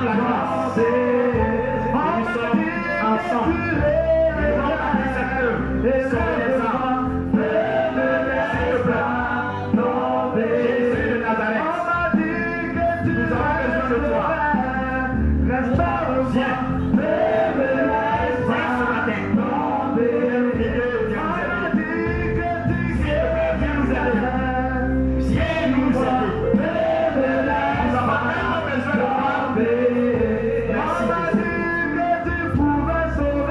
ensemble la grâce. Et nous sommes ensemble. Les gens qui s'aiment sont les âmes. S'il te plaît. Jésus de Nazareth. Nous avons besoin de toi. Viens. Viens ce matin. Viens nous guider, viens nous aider. S'il te plaît, viens nous aider. Viens nous aider. Nous avons vraiment besoin de toi.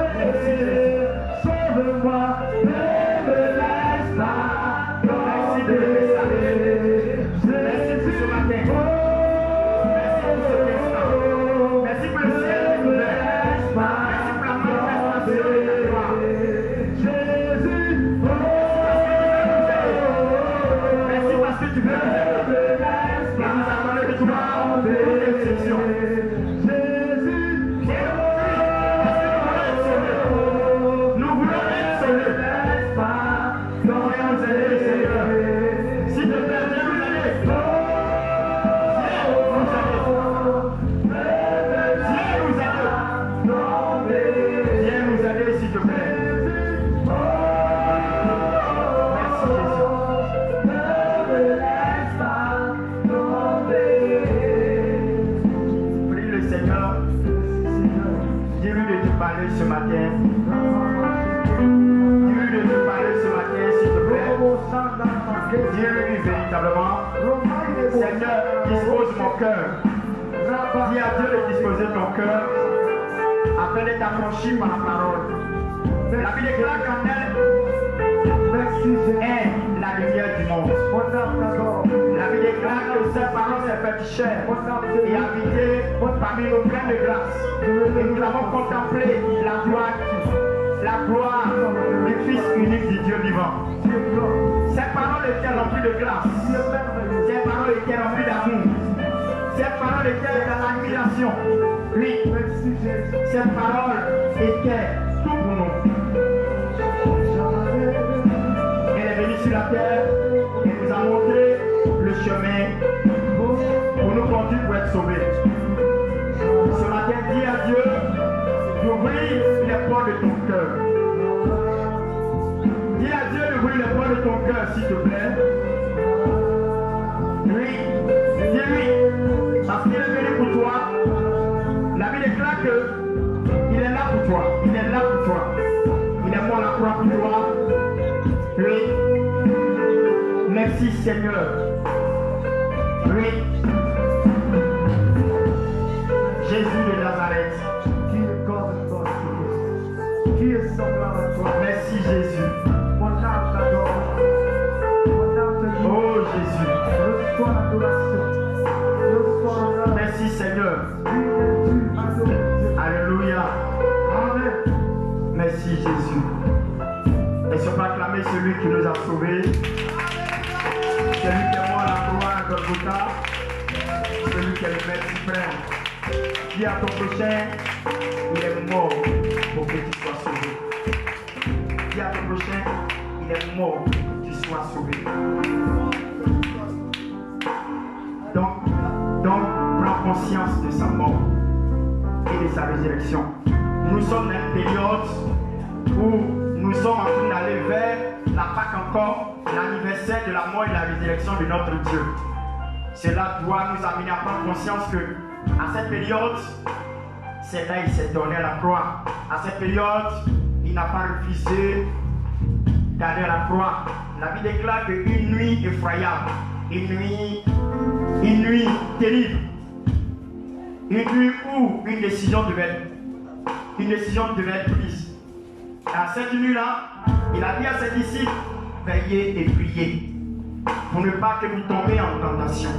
Merci Jésus. Sauve-moi, ne me laisse pas Merci de me saluer. Merci pour ce matin. Merci pour cet instant. Merci pour le ciel est ouvert. Merci pour la manifestation de ta gloire. Merci parce que tu veux nous aider. Et nous avons le droit de l'exception. Nous voulons être sauvés. Nous voulons nous aider, Seigneur. S'il te plaît, viens nous aider. Viens nous aider. Viens nous aider, s'il te plaît. Merci Jésus. Prie le Seigneur. Dis-lui de te parler ce matin. Dis-lui de te parler ce matin, s'il te plaît. Dis-lui véritablement. Seigneur, dispose mon cœur. Dis à Dieu de disposer ton cœur afin d'être affranchi par la parole. La Bible déclare qu'en elle est la lumière du monde. La Bible déclare que cette parole s'est faite chair et habité parmi nos pleins de grâce. Et nous avons contemplé la gloire du Fils unique du Dieu vivant. Cette parole était remplie de grâce. Cette parole était remplie d'amour. Cette parole était dans l'admiration. Oui, cette parole était tout pour nous. Elle est venue sur la terre et nous a montré le chemin pour nous conduire pour être sauvés. Ce matin, dis à Dieu d'ouvrir les portes de ton cœur. Dis à Dieu d'ouvrir les portes de ton cœur, s'il te plaît. Oui, dis-lui, parce qu'il est venu pour toi. La Bible déclare qu'il est là pour toi. Il est là pour toi. Il est mort à la croix pour toi. Oui. Merci Seigneur. Oui. Jésus de Nazareth. Merci Jésus. Oh Jésus. Merci Seigneur. Alléluia. Amen. Merci Jésus. Et sur proclamer celui qui nous a sauvés. Celui qui est mort à la croix à Golgotha. Celui qui est le Maître suprême. Dis à ton prochain, il est mort pour que tu sois sauvé. Dis à ton prochain, il est mort pour que tu sois sauvé. Donc, prends conscience de sa mort et de sa résurrection. Nous sommes dans une période où nous sommes en train d'aller vers la Pâque encore, l'anniversaire de la mort et de la résurrection de notre Dieu. Cela doit nous amener à prendre conscience que à cette période, c'est là qu'il s'est donné à la croix. À cette période, il n'a pas refusé d'aller à la croix. La Bible déclare qu'une nuit effroyable, une nuit terrible, une nuit où une décision devait être prise. Et à cette nuit-là, il a dit à ses disciples, veillez et priez pour ne pas que vous tombiez en tentation.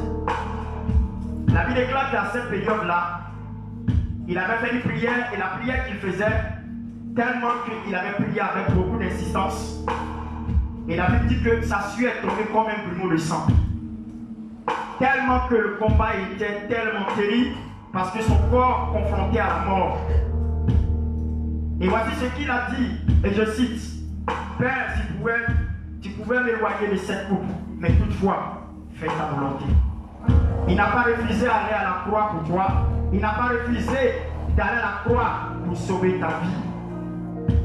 La Bible déclare qu'à cette période-là, il avait fait une prière et la prière qu'il faisait, tellement qu'il avait prié avec beaucoup d'insistance. Et la Bible dit que sa sueur est tombée comme un grumeau de sang. Tellement que le combat était tellement terrible parce que son corps confronté à la mort. Et voici ce qu'il a dit, et je cite, Père, tu pouvais m'éloigner de cette coupe, mais toutefois, fais ta volonté. Il n'a pas refusé d'aller à la croix pour toi. Il n'a pas refusé d'aller à la croix pour sauver ta vie.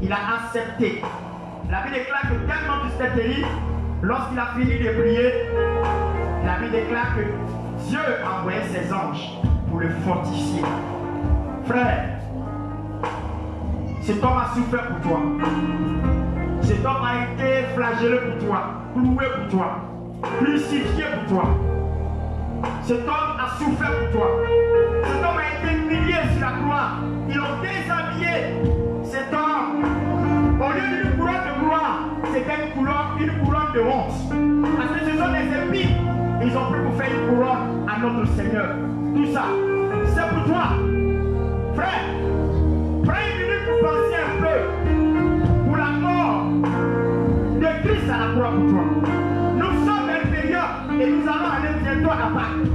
Il a accepté. La Bible déclare que tellement que c'était terrible, lorsqu'il a fini de prier, la Bible déclare que Dieu a envoyé ses anges pour le fortifier. Frère, cet homme a souffert pour toi. Cet homme a été flagellé pour toi, cloué pour toi, crucifié pour toi. Cet homme a souffert pour toi. Cet homme a été humilié sur la croix. Ils l'ont déshabillé. Cet homme, au lieu d'une couronne de gloire, c'était une couronne de honte. Parce que ce sont des ennemis. Ils ont pris pour faire une couronne à notre Seigneur. Tout ça, c'est pour toi. Frère, prends une minute pour penser un peu pour la mort de Christ à la croix pour toi. Nous sommes inférieurs et nous allons aller bientôt à Pâques.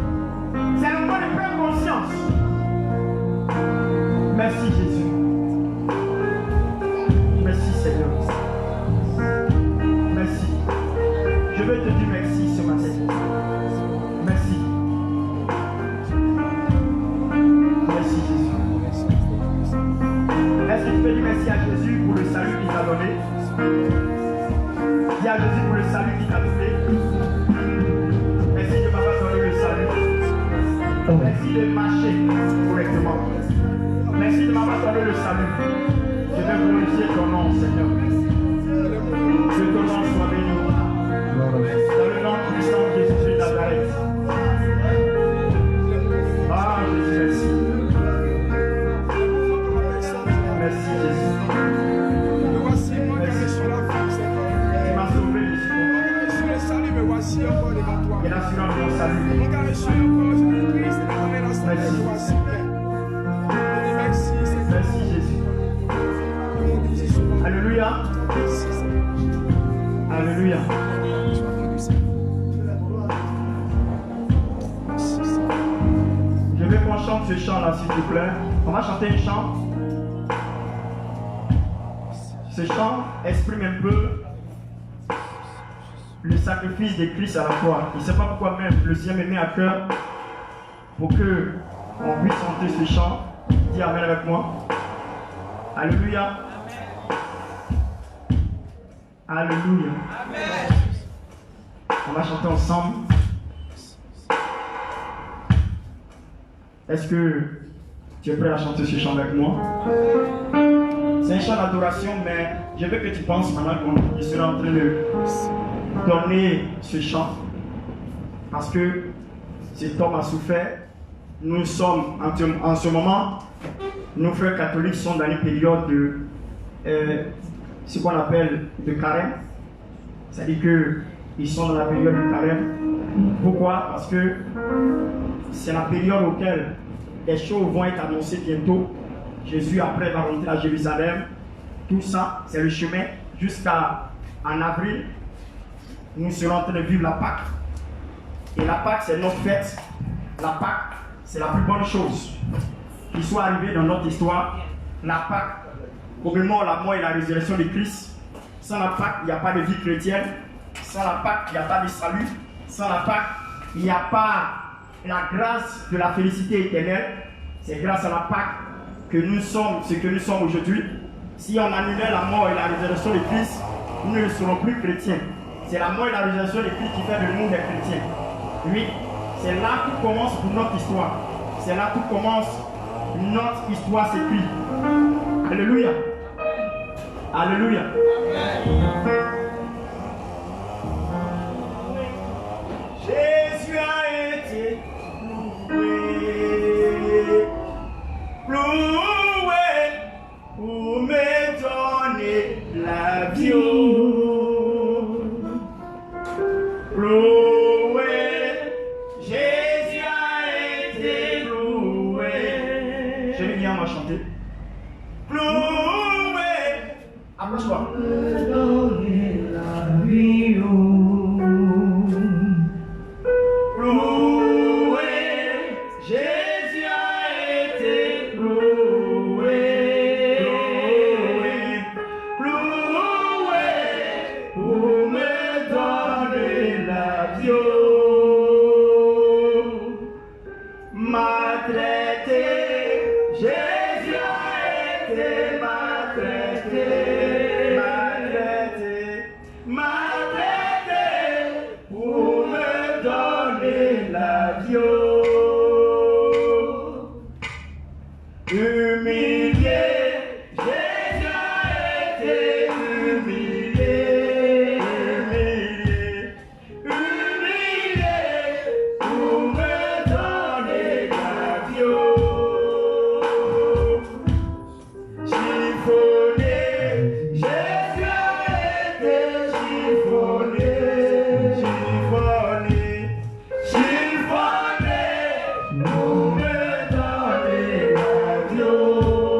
C'est le moment de prendre conscience. Merci Jésus. Merci Seigneur. Merci. Je veux te dire merci ce matin. Merci. Merci Jésus. Est-ce que tu peux dire merci à Jésus pour le salut qu'il t'a donné? Dis à Jésus pour le salut qu'il t'a donné. Merci de m'avoir donné le salut. Merci de marcher correctement. Merci de m'avoir donné le salut. Je vais glorifier ton nom, Seigneur. Que ton nom soit béni. Dans le nom puissant de Jésus de Nazareth. Ah, Jésus, merci. Merci, Jésus. Merci. Tu m'as sauvé, Jésus. Et l'assurance de mon salut. Merci. Merci, Jésus. Alléluia. Alléluia. Je veux qu'on chante ce chant-là, s'il te plaît. On va chanter un chant. Ce chant exprime un peu le sacrifice de Christ à la croix. Je ne sais pas pourquoi même le Seigneur me met à cœur pour que on puisse chanter ce chant. Dis Amen avec moi. Alléluia. Alléluia. Amen. On va chanter ensemble. Est-ce que tu es prêt à chanter ce chant avec moi? C'est un chant d'adoration, mais je veux que tu penses maintenant qu'on sera en train de donner ce chant. Parce que cet homme a souffert. Nous sommes en ce moment, nos frères catholiques sont dans une période de ce qu'on appelle de carême. C'est-à-dire qu'ils sont dans la période de carême. Pourquoi? Parce que c'est la période auquel les choses vont être annoncées bientôt. Jésus après va rentrer à Jérusalem. Tout ça, c'est le chemin jusqu'à en avril. Nous serons en train de vivre la Pâque. Et la Pâque, c'est notre fête. La Pâque, c'est la plus bonne chose qui soit arrivée dans notre histoire. La Pâque, commémore la mort et la résurrection de Christ. Sans la Pâque, il n'y a pas de vie chrétienne. Sans la Pâque, il n'y a pas de salut. Sans la Pâque, il n'y a pas la grâce de la félicité éternelle. C'est grâce à la Pâque que nous sommes ce que nous sommes aujourd'hui. Si on annulait la mort et la résurrection de Christ, nous ne serons plus chrétiens. C'est la mort et la résurrection de Christ qui fait de nous des chrétiens. Oui, c'est là que commence pour notre histoire. C'est là que commence notre histoire s'écrit. Alléluia. Alléluia. Jésus a été loué pour me donner la vie. Loué, Jésus a été loué. Je vais bien, on va chanter. Loué, approche-toi. Donner la vie. Loué, Jésus a été loué. Loué, pour me donner la vie. Maltraité. humilié. Jésus a été humilié, humilié, pour me donner la vie. Chiffonné, Jésus a été chiffonné, chiffonné, chiffonné, pour me donner la vie.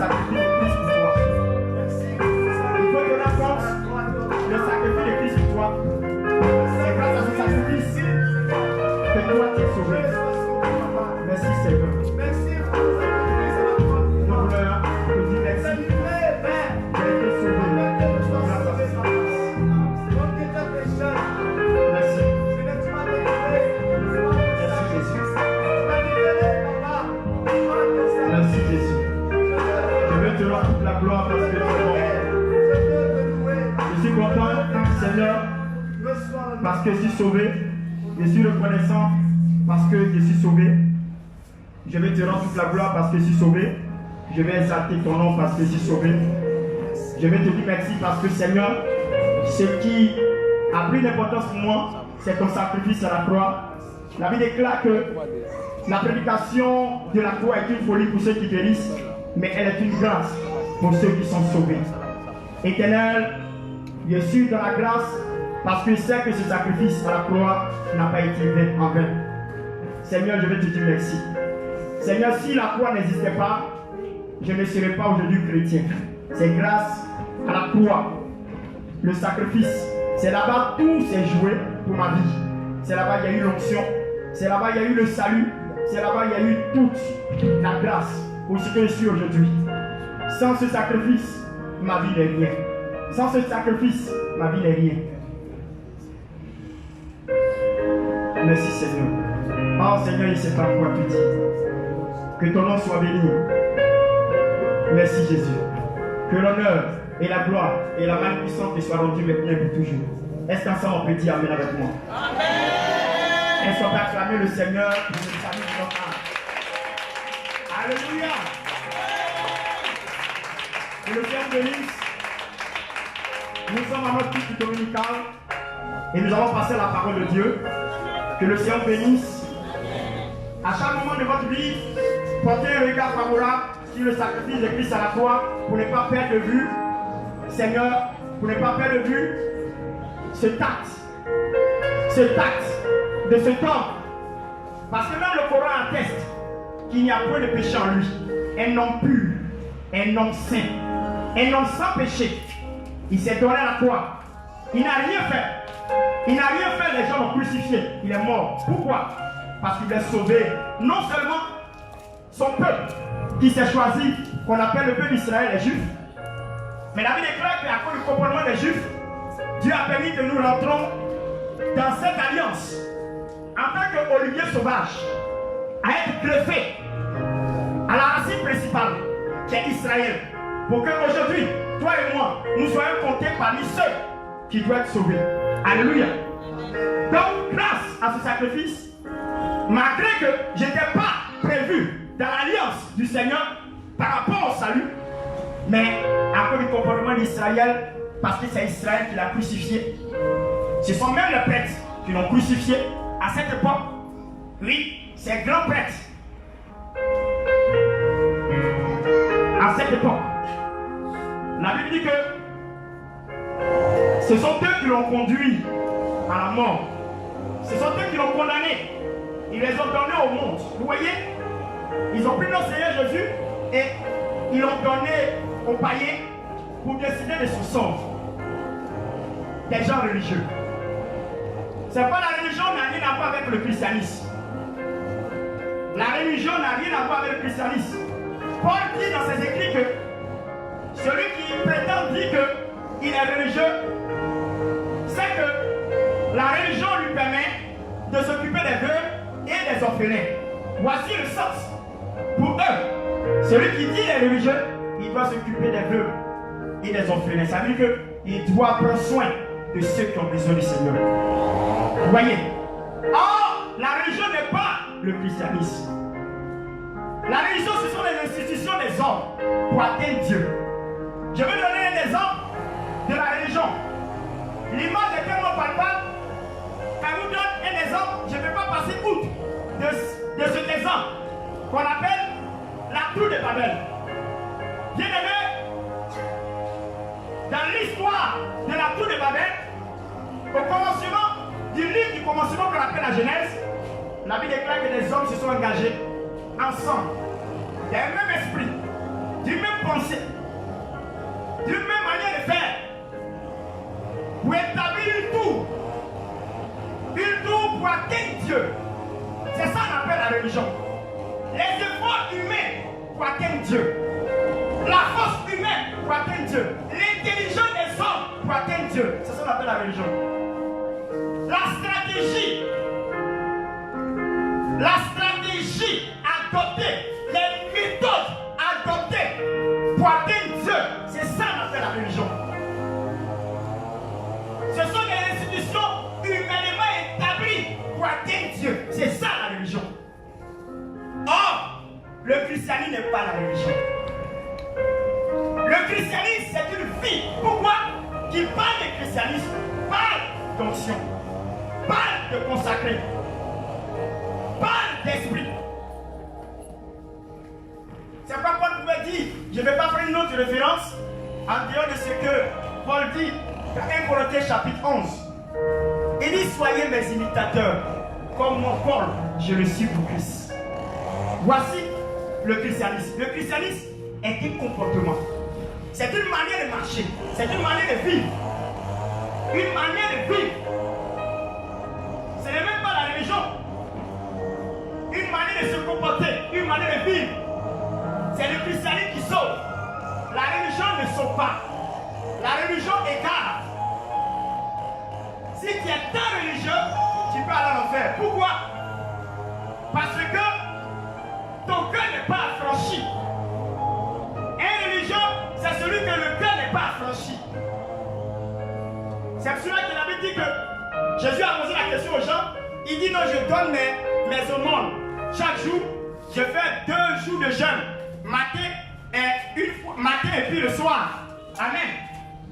sacrifice de Christ pour toi. Il faut te rendre compte le sacrifice de Christ pour toi. C'est grâce à ce sacrifice que toi tu es sauvé. Merci Seigneur. Nous voulons te dire merci. Tu as été sauvé grâce à ce sacrifice. Merci. Merci Jésus. Merci Jésus. Je veux te rendre toute la gloire parce que tu es bon. Je suis content, Seigneur, parce que je suis sauvé. Je suis reconnaissant parce que je suis sauvé. Je vais te rendre toute la gloire parce que je suis sauvé. Je vais exalter ton nom parce que je suis sauvé. Je vais te dire merci parce que Seigneur, ce qui a pris d'importance pour moi, c'est ton sacrifice à la croix. La Bible déclare que la prédication de la croix est une folie pour ceux qui périssent, mais elle est une grâce pour ceux qui sont sauvés. Éternel, je suis dans la grâce parce que je sais que ce sacrifice à la croix n'a pas été vain en vain. Seigneur, je vais te dire merci. Seigneur, si la croix n'existait pas, je ne serais pas aujourd'hui chrétien. C'est grâce à la croix, le sacrifice. C'est là-bas tout s'est joué pour ma vie. C'est là-bas il y a eu l'onction. C'est là-bas il y a eu le salut. C'est là-bas il y a eu toute la grâce pour ce que je suis aujourd'hui. Sans ce sacrifice, ma vie n'est rien. Sans ce sacrifice, ma vie n'est rien. Merci Seigneur. Oh Seigneur, il ne sait pas quoi te dire. Que ton nom soit béni. Merci Jésus. Que l'honneur et la gloire et la magnificence te soient rendues maintenant et pour toujours. Est-ce qu'ensemble on peut dire Amen avec moi? Amen. Est-ce qu'on peut acclamer le Seigneur pour le salut de notre âme? Alléluia. Que le Seigneur bénisse. Nous sommes à notre culte dominical et nous allons passer la parole de Dieu. Que le Seigneur bénisse. À chaque moment de votre vie, portez un regard favorable sur le sacrifice de Christ à la croix pour ne pas perdre de vue, Seigneur, pour ne pas perdre de vue ce tact de cet homme. Parce que même le Coran atteste qu'il n'y a point de péché en lui. Un homme pur, un homme saint, un homme sans péché. Il s'est donné à la croix. Il n'a rien fait. Il n'a rien fait, les gens l'ont crucifié. Il est mort. Pourquoi? Parce qu'il a sauvé non seulement son peuple qui s'est choisi, qu'on appelle le peuple d'Israël, les Juifs, mais la Bible déclare qu'à cause du comportement des Juifs, Dieu a permis que nous rentrons dans cette alliance en tant qu'olivier sauvage, à être greffé à la racine principale qui est Israël, pour qu'aujourd'hui, toi et moi, nous soyons comptés parmi ceux qui doivent être sauvés. Alléluia. Donc, grâce à ce sacrifice, malgré que je n'étais pas prévu dans l'alliance du Seigneur par rapport au salut, mais à cause du comportement d'Israël, parce que c'est Israël qui l'a crucifié, ce sont même les prêtres qui l'ont crucifié à cette époque. Oui, ces grands prêtres, à cette époque, la Bible dit que ce sont eux qui l'ont conduit à la mort. Ce sont eux qui l'ont condamné. Ils les ont donnés au monde. Vous voyez? Ils ont pris notre Seigneur Jésus et ils l'ont donné aux païens pour décider de son sort. Des gens religieux. C'est pas la religion n'a rien à voir avec le christianisme. La religion n'a rien à voir avec le christianisme. Paul dit dans ses écrits que celui qui prétend dire qu'il est religieux, c'est que la religion lui permet de s'occuper des veuves et des orphelins. Voici le sens. Pour eux, celui qui dit les religieux, il doit s'occuper des veuves et des orphelins. Ça veut dire qu'il doit prendre soin de ceux qui ont besoin du Seigneur. Vous voyez? Or, la religion n'est pas le christianisme. La religion, ce sont les institutions des hommes pour atteindre Dieu. Je vais donner un exemple de la religion. L'image est tellement palpable. Quand je vous donne un exemple, je ne vais pas passer outre de cet exemple qu'on appelle la tour de Babel. Bien aimé, dans l'histoire de la tour de Babel, au commencement du livre du commencement qu'on appelle la Genèse, la Bible déclare que les hommes se sont engagés ensemble. Il y a un même esprit, du même penser, d'une même manière de faire, pour établir une tour pour atteindre Dieu. C'est ça qu'on appelle la religion. Les efforts humains pour atteindre Dieu. La force humaine pour atteindre Dieu. L'intelligence des hommes pour atteindre Dieu. C'est ça qu'on appelle la religion. La stratégie adoptée, les méthodes adoptées pour atteindre Dieu, c'est ça qu'on appelle la religion. Ce sont des institutions humainement établies pour atteindre Dieu. C'est ça la religion. Or, le christianisme n'est pas la religion. Le christianisme, c'est une vie. Pourquoi? Qui parle de christianisme, parle d'onction, parle de consacré, parle d'esprit. C'est pourquoi Paul pouvait dire, je ne vais pas prendre une autre référence en dehors de ce que Paul dit dans 1 Corinthiens chapitre 11. Il dit, soyez mes imitateurs, comme moi, Paul, je le suis pour Christ. Voici le christianisme. Le christianisme est un comportement. C'est une manière de marcher. C'est une manière de vivre. Une manière de vivre. Ce n'est même pas la religion. Une manière de se comporter. Une manière de vivre. C'est le christianisme qui sauve. La religion ne sauve pas. La religion égare. Si tu es tant religieux, tu peux aller en enfer. Pourquoi? Parce que ton cœur n'est pas affranchi. Un religieux, c'est celui que le cœur n'est pas affranchi. C'est pour cela que la Bible dit que Jésus a posé la question aux gens. Il dit non, je donne mes aumônes. Chaque jour, je fais 2 jours de jeûne. Matin et puis le soir. Amen.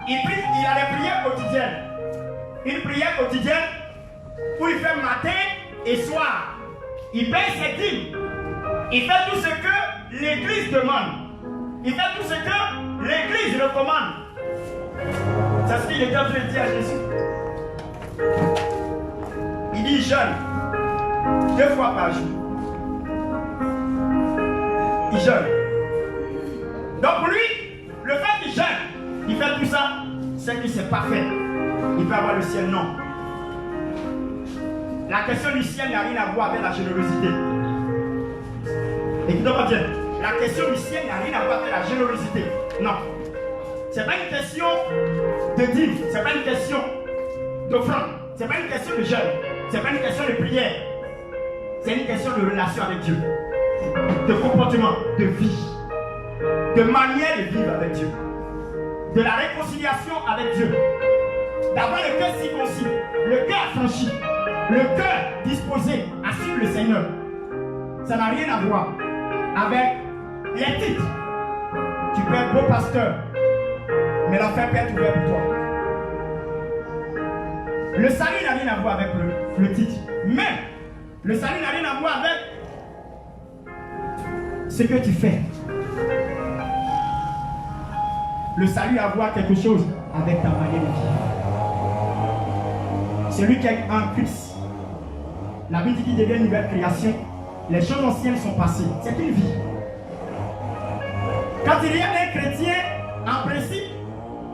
Il a des prières quotidiennes. Une prière quotidienne où il fait matin et soir. Il paye ses dîmes. Il fait tout ce que l'Église demande. Il fait tout ce que l'Église recommande. C'est ce qu'il était en train de dire à Jésus. Il dit jeûne 2 fois par jour. Il jeûne. Donc pour lui, le fait qu'il jeûne, il fait tout ça, c'est qu'il ne s'est pas fait. Il peut avoir le ciel, non. La question du ciel n'a rien à voir avec la générosité. Écoutez-moi bien. La question du ciel n'a rien à voir avec la générosité. Non. Ce n'est pas une question de dîme. Ce n'est pas une question d'offrande. Ce n'est pas une question de jeûne. Ce n'est pas une question de prière. C'est une question de relation avec Dieu. De comportement, de vie. De manière de vivre avec Dieu. De la réconciliation avec Dieu. D'avoir le cœur circoncis, le cœur affranchi, le cœur disposé à suivre le Seigneur. Ça n'a rien à voir avec les titres. Tu peux être beau pasteur, mais l'enfer peut être ouvert pour toi. Le salut n'a rien à voir avec le titre. Mais le salut n'a rien à voir avec ce que tu fais. Le salut a à voir quelque chose avec ta manière de vivre. Celui qui est en Christ, la Bible dit qu'il devient une nouvelle création. Les choses anciennes sont passées. C'est une vie. Quand il y a un chrétien, en principe,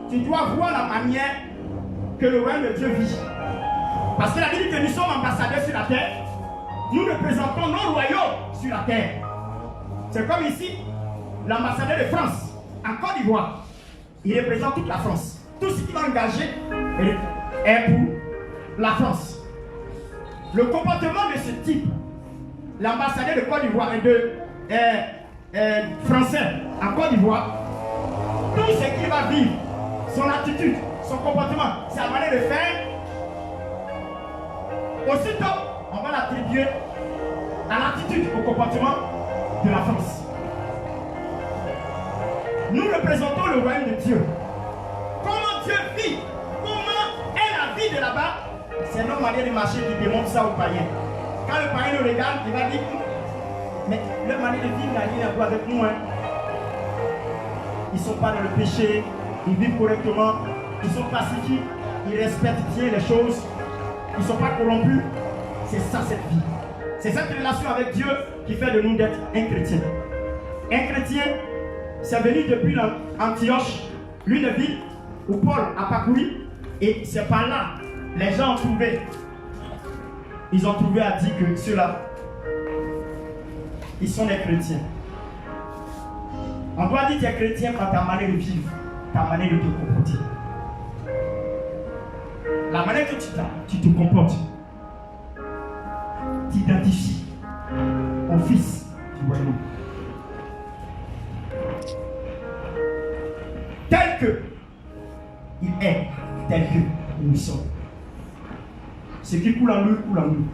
tu dois voir la manière que le royaume de Dieu vit. Parce que la Bible dit que nous sommes ambassadeurs sur la terre. Nous représentons nos royaumes sur la terre. C'est comme ici, l'ambassadeur de France en Côte d'Ivoire. Il représente toute la France. Tout ce qu'il va engager est pour la France. Le comportement de ce type, l'ambassadeur de Côte d'Ivoire et de français en Côte d'Ivoire, tout ce qu'il va vivre, son attitude, son comportement, sa manière de faire, aussitôt, on va l'attribuer à l'attitude, au comportement de la France. Nous représentons le royaume de Dieu. Comment Dieu vit, comment est la vie de là-bas, c'est notre manière de marcher qui démontre ça aux païens. Quand le païen nous regarde, il va dire, mais leur manière de vivre n'a rien à voir avec nous. Hein. Ils ne sont pas dans le péché, ils vivent correctement, ils sont pacifiques, ils respectent bien les choses, ils ne sont pas corrompus. C'est ça cette vie. C'est cette relation avec Dieu qui fait de nous d'être un chrétien. Un chrétien, c'est venu depuis Antioche, l'une ville où Paul a parcouru. Et c'est par là, les gens ont trouvé. Ils ont trouvé à dire que ceux-là, ils sont des chrétiens. On doit dire que tu es chrétien par ta manière de vivre, ta manière de te comporter. La manière que tu te comportes, t'identifie au Fils du royaume. Tel que il est, tel que nous sommes. Ce qui coule en nous, coule en nous.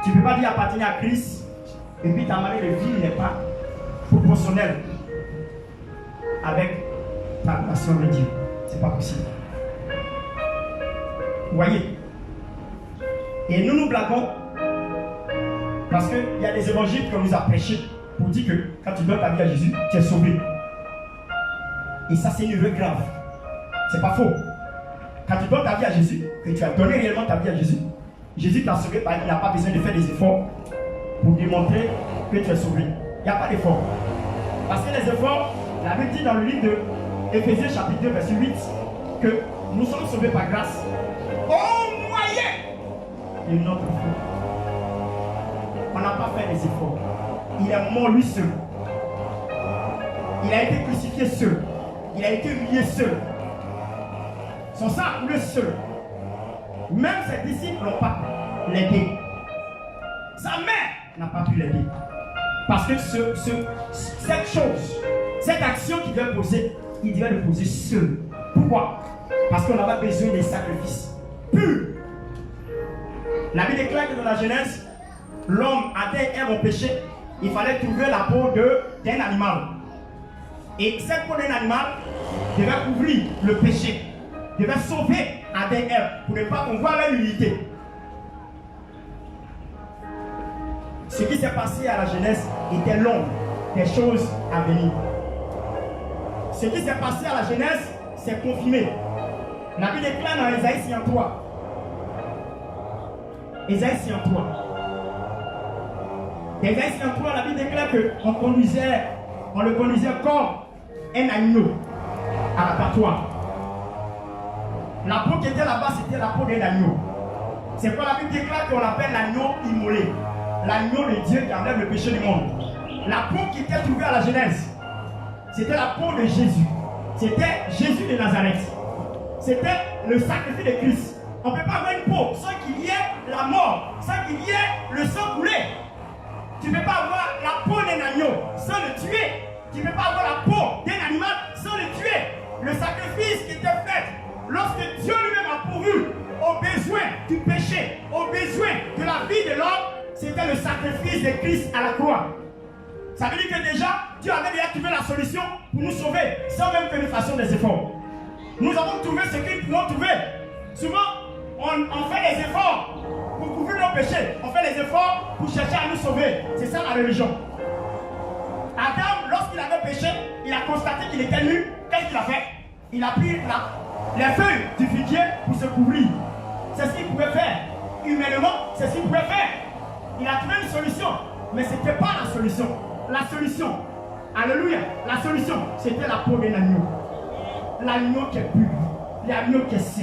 Tu ne peux pas dire appartenir à Christ et puis ta manière de vivre n'est pas proportionnelle avec ta relation avec Dieu. C'est pas possible. Vous voyez? Et nous nous blaguons parce qu'il y a des évangiles qu'on nous a prêchés pour dire que quand tu donnes ta vie à Jésus, tu es sauvé. Et ça, c'est une erreur grave. C'est pas faux. Quand tu donnes ta vie à Jésus, que tu as donné réellement ta vie à Jésus, Jésus t'a sauvé, il n'a pas besoin de faire des efforts pour démontrer que tu es sauvé. Il n'y a pas d'effort. Parce que les efforts, la Bible dit dans le livre de Éphésiens chapitre 2, verset 8, que nous sommes sauvés par grâce au moyen de notre foi. On n'a pas fait des efforts. Il est mort lui seul. Il a été crucifié seul. Il a été humilié seul. Son sang a coulé seul. Même ses disciples n'ont pas l'aider. Sa mère n'a pas pu l'aider. Parce que cette chose, cette action qu'il devait poser, il devait le poser seul. Pourquoi? Parce qu'on avait besoin des sacrifices purs. La Bible déclare que dans la Genèse, l'homme, Adam et Ève ont péché. Il fallait trouver la peau d'un animal. Et cette peau d'un animal devait couvrir le péché, devait sauver Adam et Ève pour ne pas qu'on voit leur humilité. Ce qui s'est passé à la Genèse était l'ombre des choses à venir. Ce qui s'est passé à la Genèse s'est confirmé. La Bible déclare dans Ésaïe 53. Ésaïe 53. Dans Ésaïe 53, la Bible déclare qu'on le conduisait comme un agneau à l'abattoir. La peau qui était là-bas, c'était la peau d'un agneau. C'est quoi la Bible déclare qu'on l'appelle l'agneau immolé. L'agneau de Dieu qui enlève le péché du monde. La peau qui était trouvée à la Genèse, c'était la peau de Jésus. C'était Jésus de Nazareth. C'était le sacrifice de Christ. On ne peut pas avoir une peau sans qu'il y ait la mort, sans qu'il y ait le sang coulé. Tu ne peux pas avoir la peau d'un agneau sans le tuer. Tu ne peux pas avoir la peau d'un animal sans le tuer. Le sacrifice qui était fait lorsque Dieu lui-même a pourvu aux besoins du péché, aux besoins de la vie de l'homme, c'était le sacrifice de Christ à la croix. Ça veut dire que déjà, Dieu avait déjà trouvé la solution pour nous sauver, sans même que nous fassions des efforts. Nous avons trouvé ce qu'ils pouvons trouver. Souvent, on fait des efforts pour couvrir nos péchés. On fait des efforts pour chercher à nous sauver. C'est ça la religion. Adam, lorsqu'il avait péché, il a constaté qu'il était nu. Qu'est-ce qu'il a fait? Il a pris les feuilles du figuier pour se couvrir. C'est ce qu'il pouvait faire. Humainement, c'est ce qu'il pouvait faire. Il a trouvé une solution. Mais ce n'était pas la solution. La solution, alléluia, la solution, c'était la peau d'un agneau. L'agneau qui est pur, l'agneau qui est saint,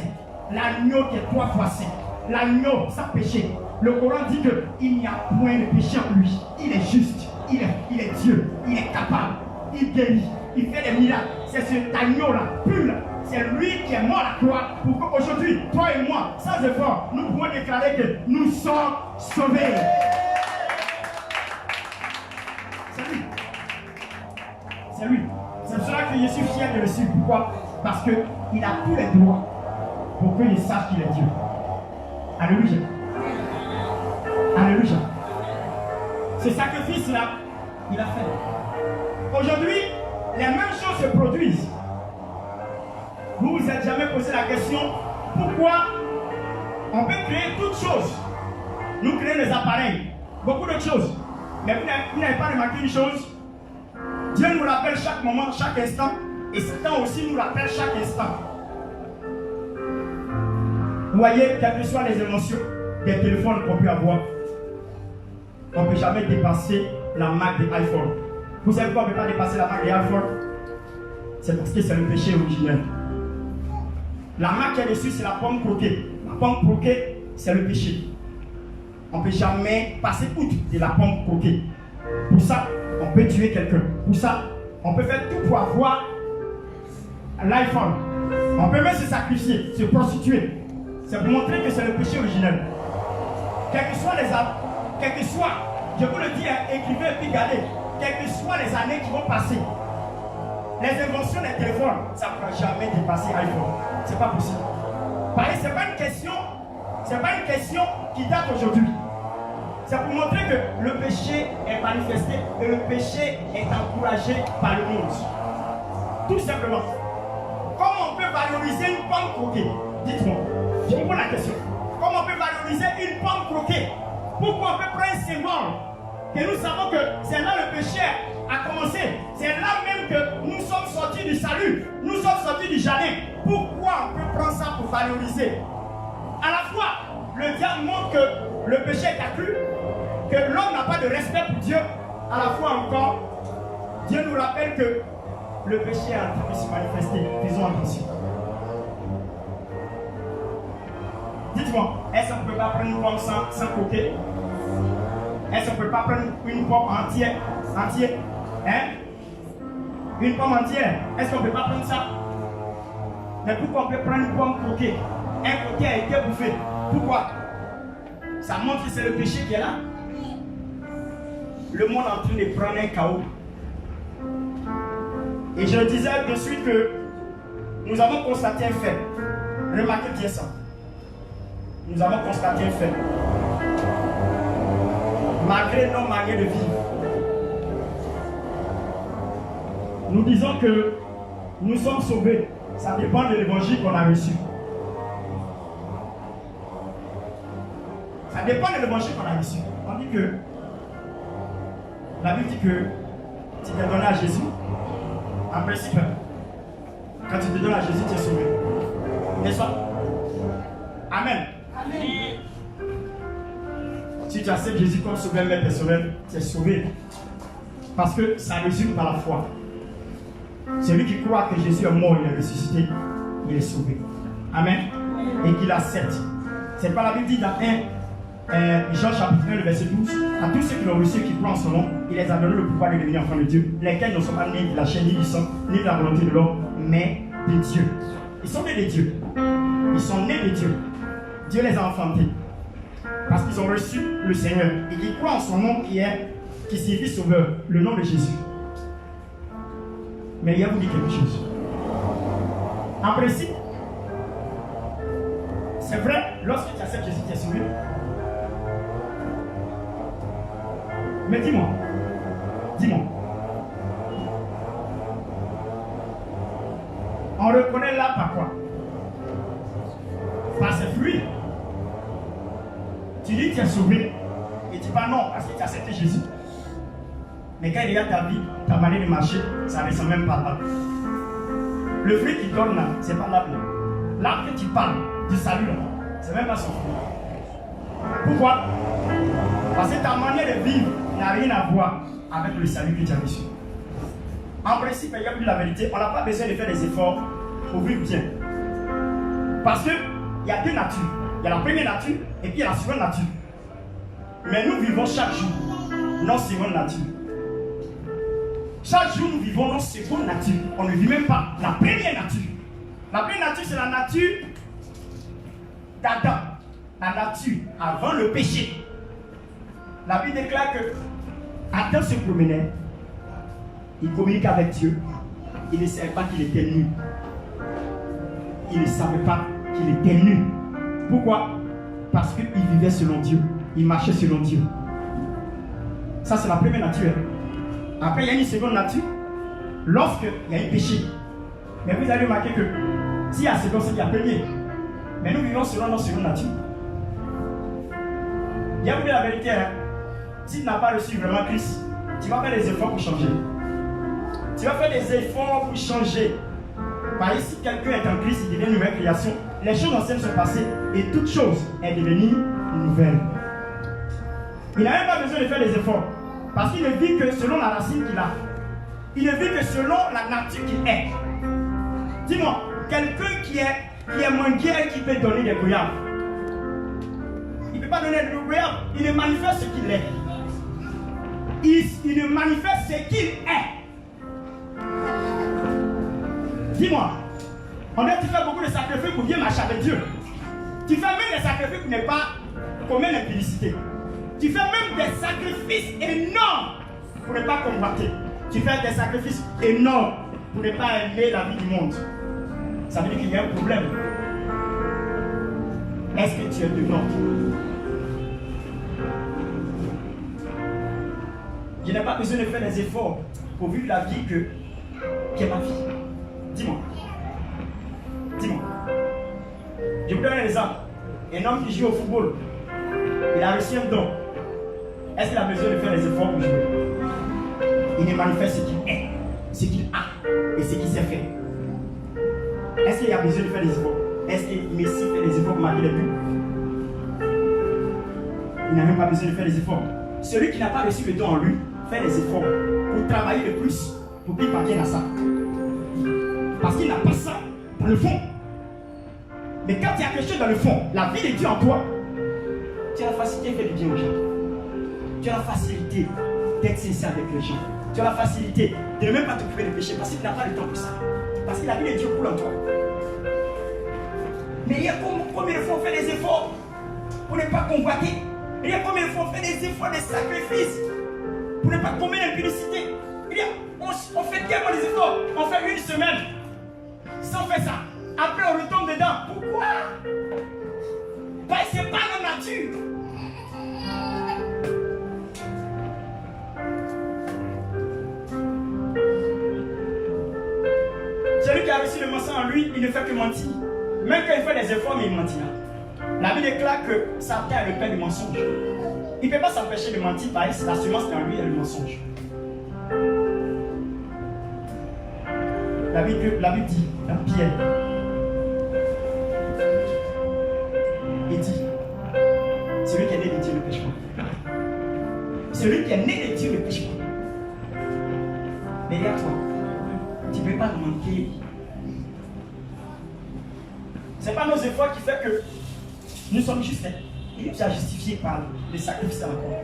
l'agneau qui est 3 fois saint, l'agneau sans péché. Le Coran dit qu'il n'y a point de péché en lui. Il est juste, il est Dieu, il est capable, il guérit, il fait des miracles. C'est cet agneau-là, pur, c'est lui qui est mort à la croix pour qu'aujourd'hui, toi et moi, sans effort, nous pouvons déclarer que nous sommes sauvés. C'est lui. C'est lui. C'est pour cela que je suis fier de le suivre. Pourquoi? Parce qu'il a tous les droits pour qu'il sache qu'il est Dieu. Alléluia. Alléluia. Ce sacrifice-là, il a fait. Aujourd'hui, les mêmes choses se produisent. Vous vous êtes jamais posé la question pourquoi on peut créer toutes choses. Nous créons des appareils, beaucoup de choses. Mais vous n'avez pas remarqué une chose? Dieu nous rappelle chaque moment, chaque instant, et Satan aussi nous rappelle chaque instant. Vous voyez, quelles que soient les émotions des téléphones qu'on peut avoir, on ne peut jamais dépasser la marque de iPhone. Vous savez pourquoi on ne peut pas dépasser la marque des Alpha? C'est parce que c'est le péché originel. La marque qui est dessus, c'est la pomme croquée. La pomme croquée, c'est le péché. On ne peut jamais passer outre de la pomme croquée. Pour ça, on peut tuer quelqu'un. Pour ça, on peut faire tout pour avoir l'iPhone. On peut même se sacrifier, se prostituer. C'est pour montrer que c'est le péché originel. Quelles que soient je vous le dis, écrivez et puis gardez, quelles que soient les années qui vont passer, les inventions des téléphones, ça ne pourra jamais dépasser iPhone. C'est pas possible. Parce que ce n'est pas une question qui date aujourd'hui. C'est pour montrer que le péché est manifesté et le péché est encouragé par le monde. Tout simplement. Comment on peut valoriser une pomme croquée? Dites-moi. Je vous pose la question. Comment on peut valoriser une pomme croquée? Pourquoi on peut prendre un symbole que nous savons que c'est là le péché a commencé? C'est là même que nous sommes sortis du salut. Nous sommes sortis du jardin. Pourquoi on peut prendre ça pour valoriser? À la fois, le diable montre que le péché est accru, que l'homme n'a pas de respect pour Dieu. À la fois encore, Dieu nous rappelle que le péché est en train de se manifester. Faisons attention. Dites-moi, est-ce qu'on ne peut pas prendre une pomme sans croquer? Est-ce qu'on ne peut pas prendre une pomme entière? Hein? Une pomme entière. Est-ce qu'on ne peut pas prendre ça? Mais pourquoi on peut prendre une pomme croquée? Un côté a été bouffé. Pourquoi? Ça montre que c'est le péché qui est là. Le monde est en train de prendre un chaos. Et je disais de suite que nous avons constaté un fait. Remarquez bien ça. Nous avons constaté un fait. Malgré nos manières de vivre, nous disons que nous sommes sauvés. Ça dépend de l'évangile qu'on a reçu. Ça dépend de l'évangile qu'on a reçu. On dit que la Bible dit que tu t'es donné à Jésus. En principe, quand tu te donnes à Jésus, tu es sauvé. N'est-ce pas? Amen. Amen. Si tu acceptes Jésus comme sauveur, mais personnel, tu es sauvé. Parce que ça résume par la foi. Celui qui croit que Jésus est mort, il est ressuscité, il est sauvé. Amen. Et qu'il accepte. C'est pas la Bible dit dans Jean chapitre 1, verset 12. À tous ceux qui l'ont reçu, qui croient en son nom, il les a donné le pouvoir de devenir enfants de Dieu, lesquels ne sont pas nés de la chair, ni du sang, ni de la volonté de l'homme, mais de Dieu. Ils sont nés de Dieu. Ils sont nés de Dieu. Dieu les a enfantés. Parce qu'ils ont reçu le Seigneur et qu'ils croient en son nom qui signifie sauveur, le nom de Jésus. Mais il y a vous dit quelque chose. En principe, c'est vrai, lorsque tu acceptes Jésus, tu es sauvé. Mais dis-moi, on reconnaît là par quoi? Par ses fruits. Tu dis que tu es sauvé et tu dis pas non parce que tu as accepté Jésus. Mais quand il y a ta vie, ta manière de marcher, ça ne ressemble même pas là. Le fruit qui donne là, c'est pas l'arbre. L'arbre que tu parles du salut là, c'est même pas son fruit. Pourquoi? Parce que ta manière de vivre n'a rien à voir avec le salut que tu as reçu. En principe, il y a plus la vérité, on n'a pas besoin de faire des efforts pour vivre bien. Parce qu'il y a deux natures. Il y a la première nature et puis il y a la seconde nature. Mais nous vivons chaque jour notre seconde nature. Chaque jour, nous vivons notre seconde nature. On ne vit même pas la première nature. La première nature, c'est la nature d'Adam. La nature avant le péché. La Bible déclare que Adam se promenait, il communiquait avec Dieu, il ne savait pas qu'il était nu. Il ne savait pas qu'il était nu. Pourquoi? Parce qu'il vivait selon Dieu, il marchait selon Dieu. Ça, c'est la première nature. Après, il y a une seconde nature, lorsqu'il y a un péché. Mais vous allez remarquer que s'il y a seconde, c'est qu'il y a premier. Mais nous vivons selon notre seconde nature. Il y a la vérité, hein? Si tu n'as pas reçu vraiment Christ, tu vas faire des efforts pour changer. Tu vas faire des efforts pour changer. Par exemple, si quelqu'un est en Christ, il devient une nouvelle création. Les choses anciennes sont passées et toute chose est devenue nouvelle. Il n'a même pas besoin de faire des efforts. Parce qu'il ne vit que selon la racine qu'il a. Il ne vit que selon la nature qu'il est. Dis-moi, quelqu'un qui est manguier qui peut donner des goyaves. Il ne peut pas donner des goyaves, il ne manifeste ce qu'il est. Il ne manifeste ce qu'il est. Dis-moi, on dit que tu fais beaucoup de sacrifices pour bien marcher avec Dieu. Tu fais même des sacrifices pour ne pas commettre l'impudicité. Tu fais même des sacrifices énormes pour ne pas convoiter. Tu fais des sacrifices énormes pour ne pas aimer la vie du monde. Ça veut dire qu'il y a un problème. Est-ce que tu es dedans? Je n'ai pas besoin de faire des efforts pour vivre la vie qui est ma vie. Dis-moi. Dis-moi. Je vous donne un exemple. Un homme qui joue au football, il a reçu un don. Est-ce qu'il a besoin de faire des efforts pour jouer? Il ne manifeste ce qu'il est, ce qu'il a et ce qu'il sait faire. Est-ce qu'il a besoin de faire des efforts? Est-ce que Messi fait des efforts pour marquer les buts? Il n'a même pas besoin de faire des efforts. Celui qui n'a pas reçu le don en lui fait des efforts pour travailler le plus, pour qu'il parvienne à ça. Parce qu'il n'a pas ça dans le fond. Mais quand il y a quelque chose dans le fond, la vie de Dieu en toi, tu as la facilité de faire du bien aux gens. Tu as la facilité d'être sincère avec les gens. Tu as la facilité de ne même pas t'occuper des péchés parce qu'il n'a pas le temps pour ça. Parce que la vie de Dieu coule en toi. Mais il y a combien de fois on fait des efforts pour ne pas convoiter? Il y a combien de fois on fait des efforts, des sacrifices pour ne pas commettre l'impudicité? On fait tellement des efforts. On fait une semaine. Si on fait ça, après on retombe dedans. Pourquoi? Parce que c'est pas notre nature. Celui qui a reçu le mensonge en lui, il ne fait que mentir. Même quand il fait des efforts, mais il mentira. La Bible déclare que Satan est le père du mensonge. Il ne peut pas s'empêcher de mentir parce que la semence qui en lui est le mensonge. La Bible dit dans Pierre, il dit, celui qui est né de Dieu ne pêche pas. Celui qui est né de Dieu ne pêche pas. Mais regarde toi, tu ne peux pas manquer. Ce n'est pas nos efforts qui font que nous sommes justes. Il nous a justifiés par les sacrifices à la croix.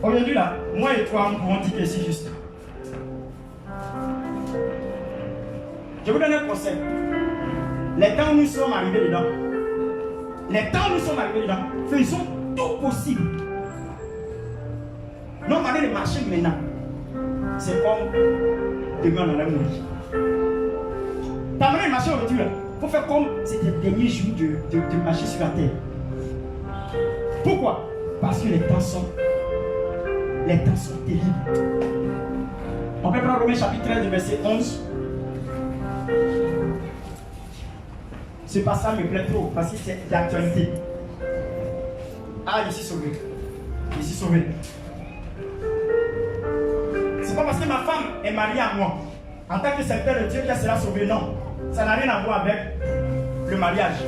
Aujourd'hui là, moi et toi, nous pouvons dire que c'est juste. Je vous donne un conseil. Les temps où nous sommes arrivés dedans, faisons tout possible. Notre manière de marcher maintenant, c'est comme demain on allait mourir. Ta manière de marcher aujourd'hui, il faut faire comme c'était le dernier jour de marcher sur la terre. Pourquoi? Parce que les temps sont terribles. On peut prendre Romains chapitre 13, verset 11. Ce passage me plaît trop parce que c'est d'actualité. Ah, je suis sauvé. Je suis sauvé. C'est pas parce que ma femme est mariée à moi, en tant que serviteur de Dieu, qu'elle sera sauvée. Non. Ça n'a rien à voir avec le mariage.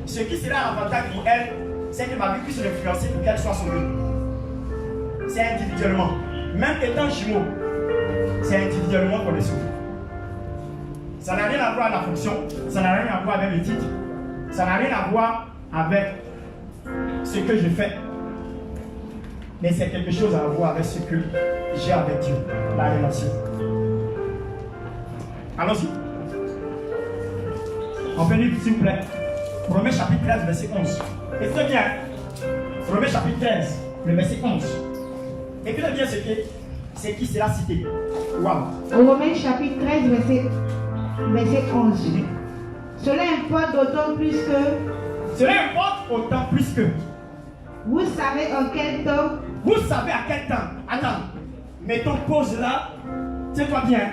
Ce qui sera un avantage pour elle, c'est que ma vie puisse l'influencer pour qu'elle soit sauvée. C'est individuellement. Même étant jumeaux, c'est individuellement qu'on est sauvé. Ça n'a rien à voir avec la fonction, ça n'a rien à voir avec le titre, ça n'a rien à voir avec ce que je fais. Mais c'est quelque chose à voir avec ce que j'ai avec Dieu, la relation. Allons-y. On peut lire s'il vous plaît. Romains chapitre 13, verset 11. Écoutez bien. Romains chapitre 13, le verset 11. Écoutez bien ce qui sera cité. Waouh. Romains chapitre 13, verset 11. Cela importe d'autant plus que. Cela importe autant plus que. Vous savez en quel temps. Vous savez à quel temps. Attends. Mettons pause là. Tiens-toi bien.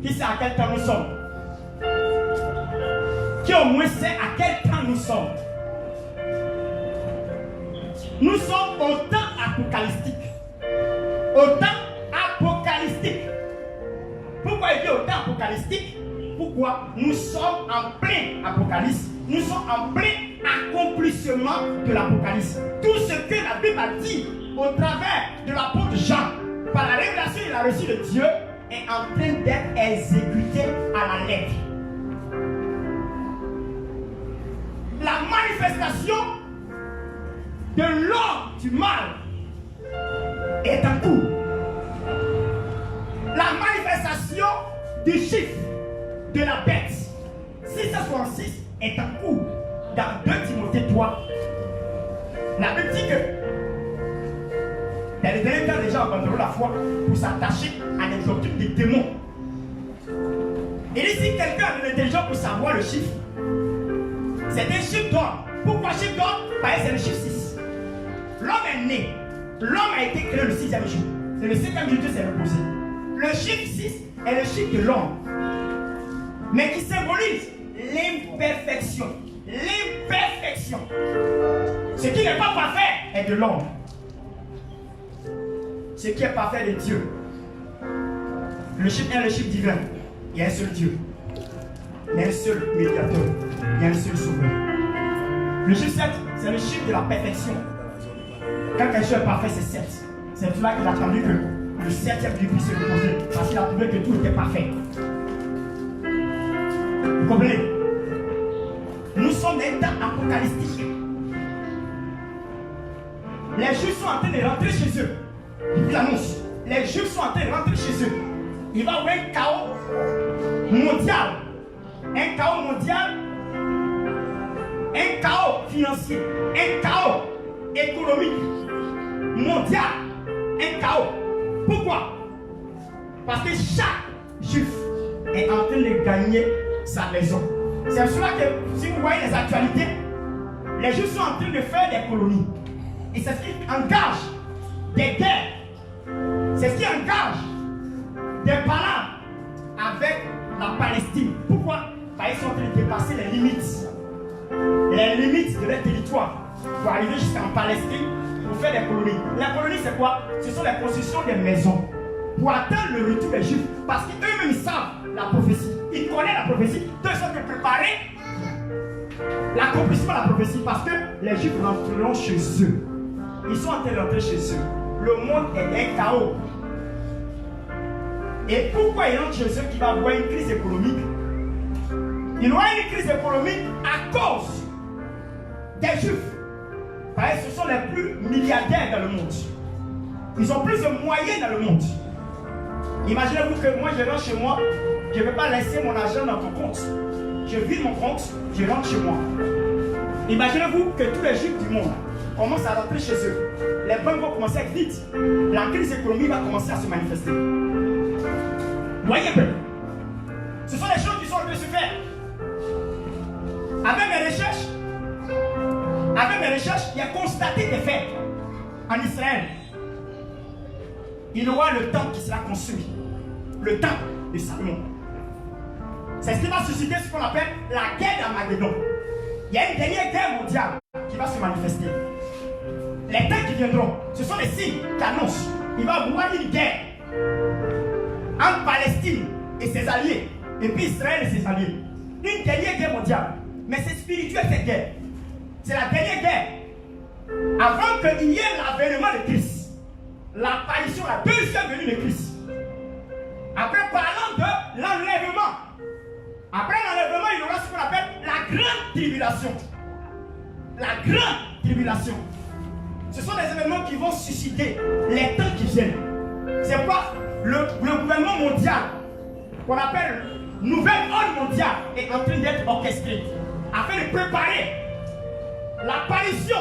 Qui sait à quel temps nous sommes? Qui au moins sait à quel temps nous sommes? Nous sommes au temps apocalyptique. Au temps apocalyptique. Pourquoi il dit au temps apocalyptique? Pourquoi? Nous sommes en plein apocalypse. Nous sommes en plein accomplissement de l'apocalypse. Tout ce que la Bible a dit au travers de l'apôtre Jean reçu de Dieu est en train d'être exécutée à la lettre. La manifestation de l'homme du mal est en cours. La manifestation du chiffre de la bête 666 est en cours dans 2 Timothée 3. La Bible dit que dans les derniers temps, les gens abandonneront la foi pour s'attacher à des doctrines des démons. Et si quelqu'un a de l'intelligence pour savoir le chiffre, c'est un chiffre d'or. Pourquoi chiffre d'or? Parce que c'est le chiffre 6. L'homme est né. L'homme a été créé le 6e jour. C'est le 7e jour Dieu s'est reposé. Le chiffre 6 est le chiffre de l'homme, mais qui symbolise l'imperfection. L'imperfection. Ce qui n'est pas parfait est de l'homme. Ce qui est parfait est de Dieu. Le chiffre 1 est le chiffre divin. Il y a un seul Dieu. Il y a un seul médiateur. Il y a un seul sauveur. Le chiffre 7, c'est le chiffre de la perfection. Quand quelque chose est parfait, c'est 7. C'est pour cela qu'il a attendu que le 7e jour puisse se reposer. Parce qu'il a trouvé que tout était parfait. Vous comprenez? Nous sommes dans un temps apocalyptique. Les Juifs sont en train de rentrer chez eux. Il l'annonce. Les Juifs sont en train de rentrer chez eux. Il va y avoir un chaos mondial. Un chaos mondial. Un chaos financier. Un chaos économique. Mondial. Un chaos. Pourquoi? Parce que chaque Juif est en train de gagner sa maison. C'est pour cela que si vous voyez les actualités, les Juifs sont en train de faire des colonies. Et c'est ce qui engage des guerres. C'est ce qui engage des palabres avec la Palestine. Pourquoi? Parce qu'ils sont en train de dépasser les limites. Les limites de leur territoire. Pour arriver jusqu'en Palestine, pour faire des colonies. La colonie, c'est quoi? Ce sont les constructions des maisons. Pour atteindre le retour des Juifs. Parce qu'eux-mêmes, ils savent la prophétie. Ils connaissent la prophétie. Donc, ils sont en train de préparer l'accomplissement de la prophétie. Parce que les Juifs rentreront chez eux. Ils sont en train de rentrer chez eux. Le monde est un chaos. Et pourquoi ils rentrent chez eux qu'il va y avoir une crise économique? Il y aura une crise économique à cause des Juifs. Parce que ce sont les plus milliardaires dans le monde. Ils ont plus de moyens dans le monde. Imaginez-vous que moi je rentre chez moi, je ne vais pas laisser mon argent dans ton compte. Je vide mon compte, je rentre chez moi. Imaginez-vous que tous les Juifs du monde commencent à rentrer chez eux. Les banques vont commencer à être vides. La crise économique va commencer à se manifester. Voyez un peu. Ce sont les choses qui sont en train de se faire. Avec mes recherches, il y a constaté des faits en Israël. Il y aura le temple qui sera construit. Le temple de Salomon. C'est ce qui va susciter ce qu'on appelle la guerre d'Armageddon. Il y a une dernière guerre mondiale qui va se manifester. Les temps qui viendront, ce sont les signes qui annoncent. Il va y avoir une guerre entre Palestine et ses alliés, et puis Israël et ses alliés. Une dernière guerre mondiale. Mais c'est spirituel cette guerre. C'est la dernière guerre. Avant qu'il y ait l'avènement de Christ. L'apparition, la deuxième venue de Christ. Après, parlant de l'enlèvement. Après l'enlèvement, il y aura ce qu'on appelle la grande tribulation. La grande tribulation. Ce sont des événements qui vont susciter les temps qui viennent. C'est quoi? Le gouvernement mondial, qu'on appelle nouvelle ordre mondiale, est en train d'être orchestré afin de préparer l'apparition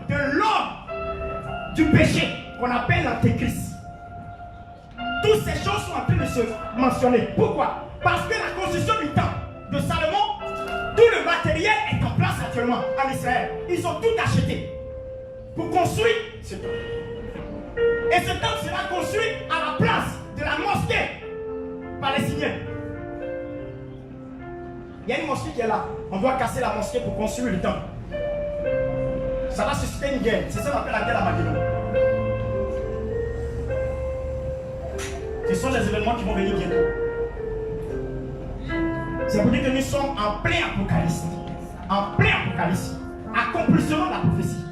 de l'homme du péché qu'on appelle l'antéchrist. Toutes ces choses sont en train de se mentionner. Pourquoi? Parce que la construction du temple de Salomon, tout le matériel est en place actuellement en Israël. Ils ont tout acheté pour construire ce temple. Et ce temple sera construit à la place de la mosquée palestinienne. Il y a une mosquée qui est là. On doit casser la mosquée pour construire le temple. Ça va susciter une guerre. C'est ça qu'on appelle la guerre d'Armageddon. Ce sont des événements qui vont venir bientôt. C'est pour dire que nous sommes en plein apocalypse. En plein apocalypse. Accomplissement de la prophétie.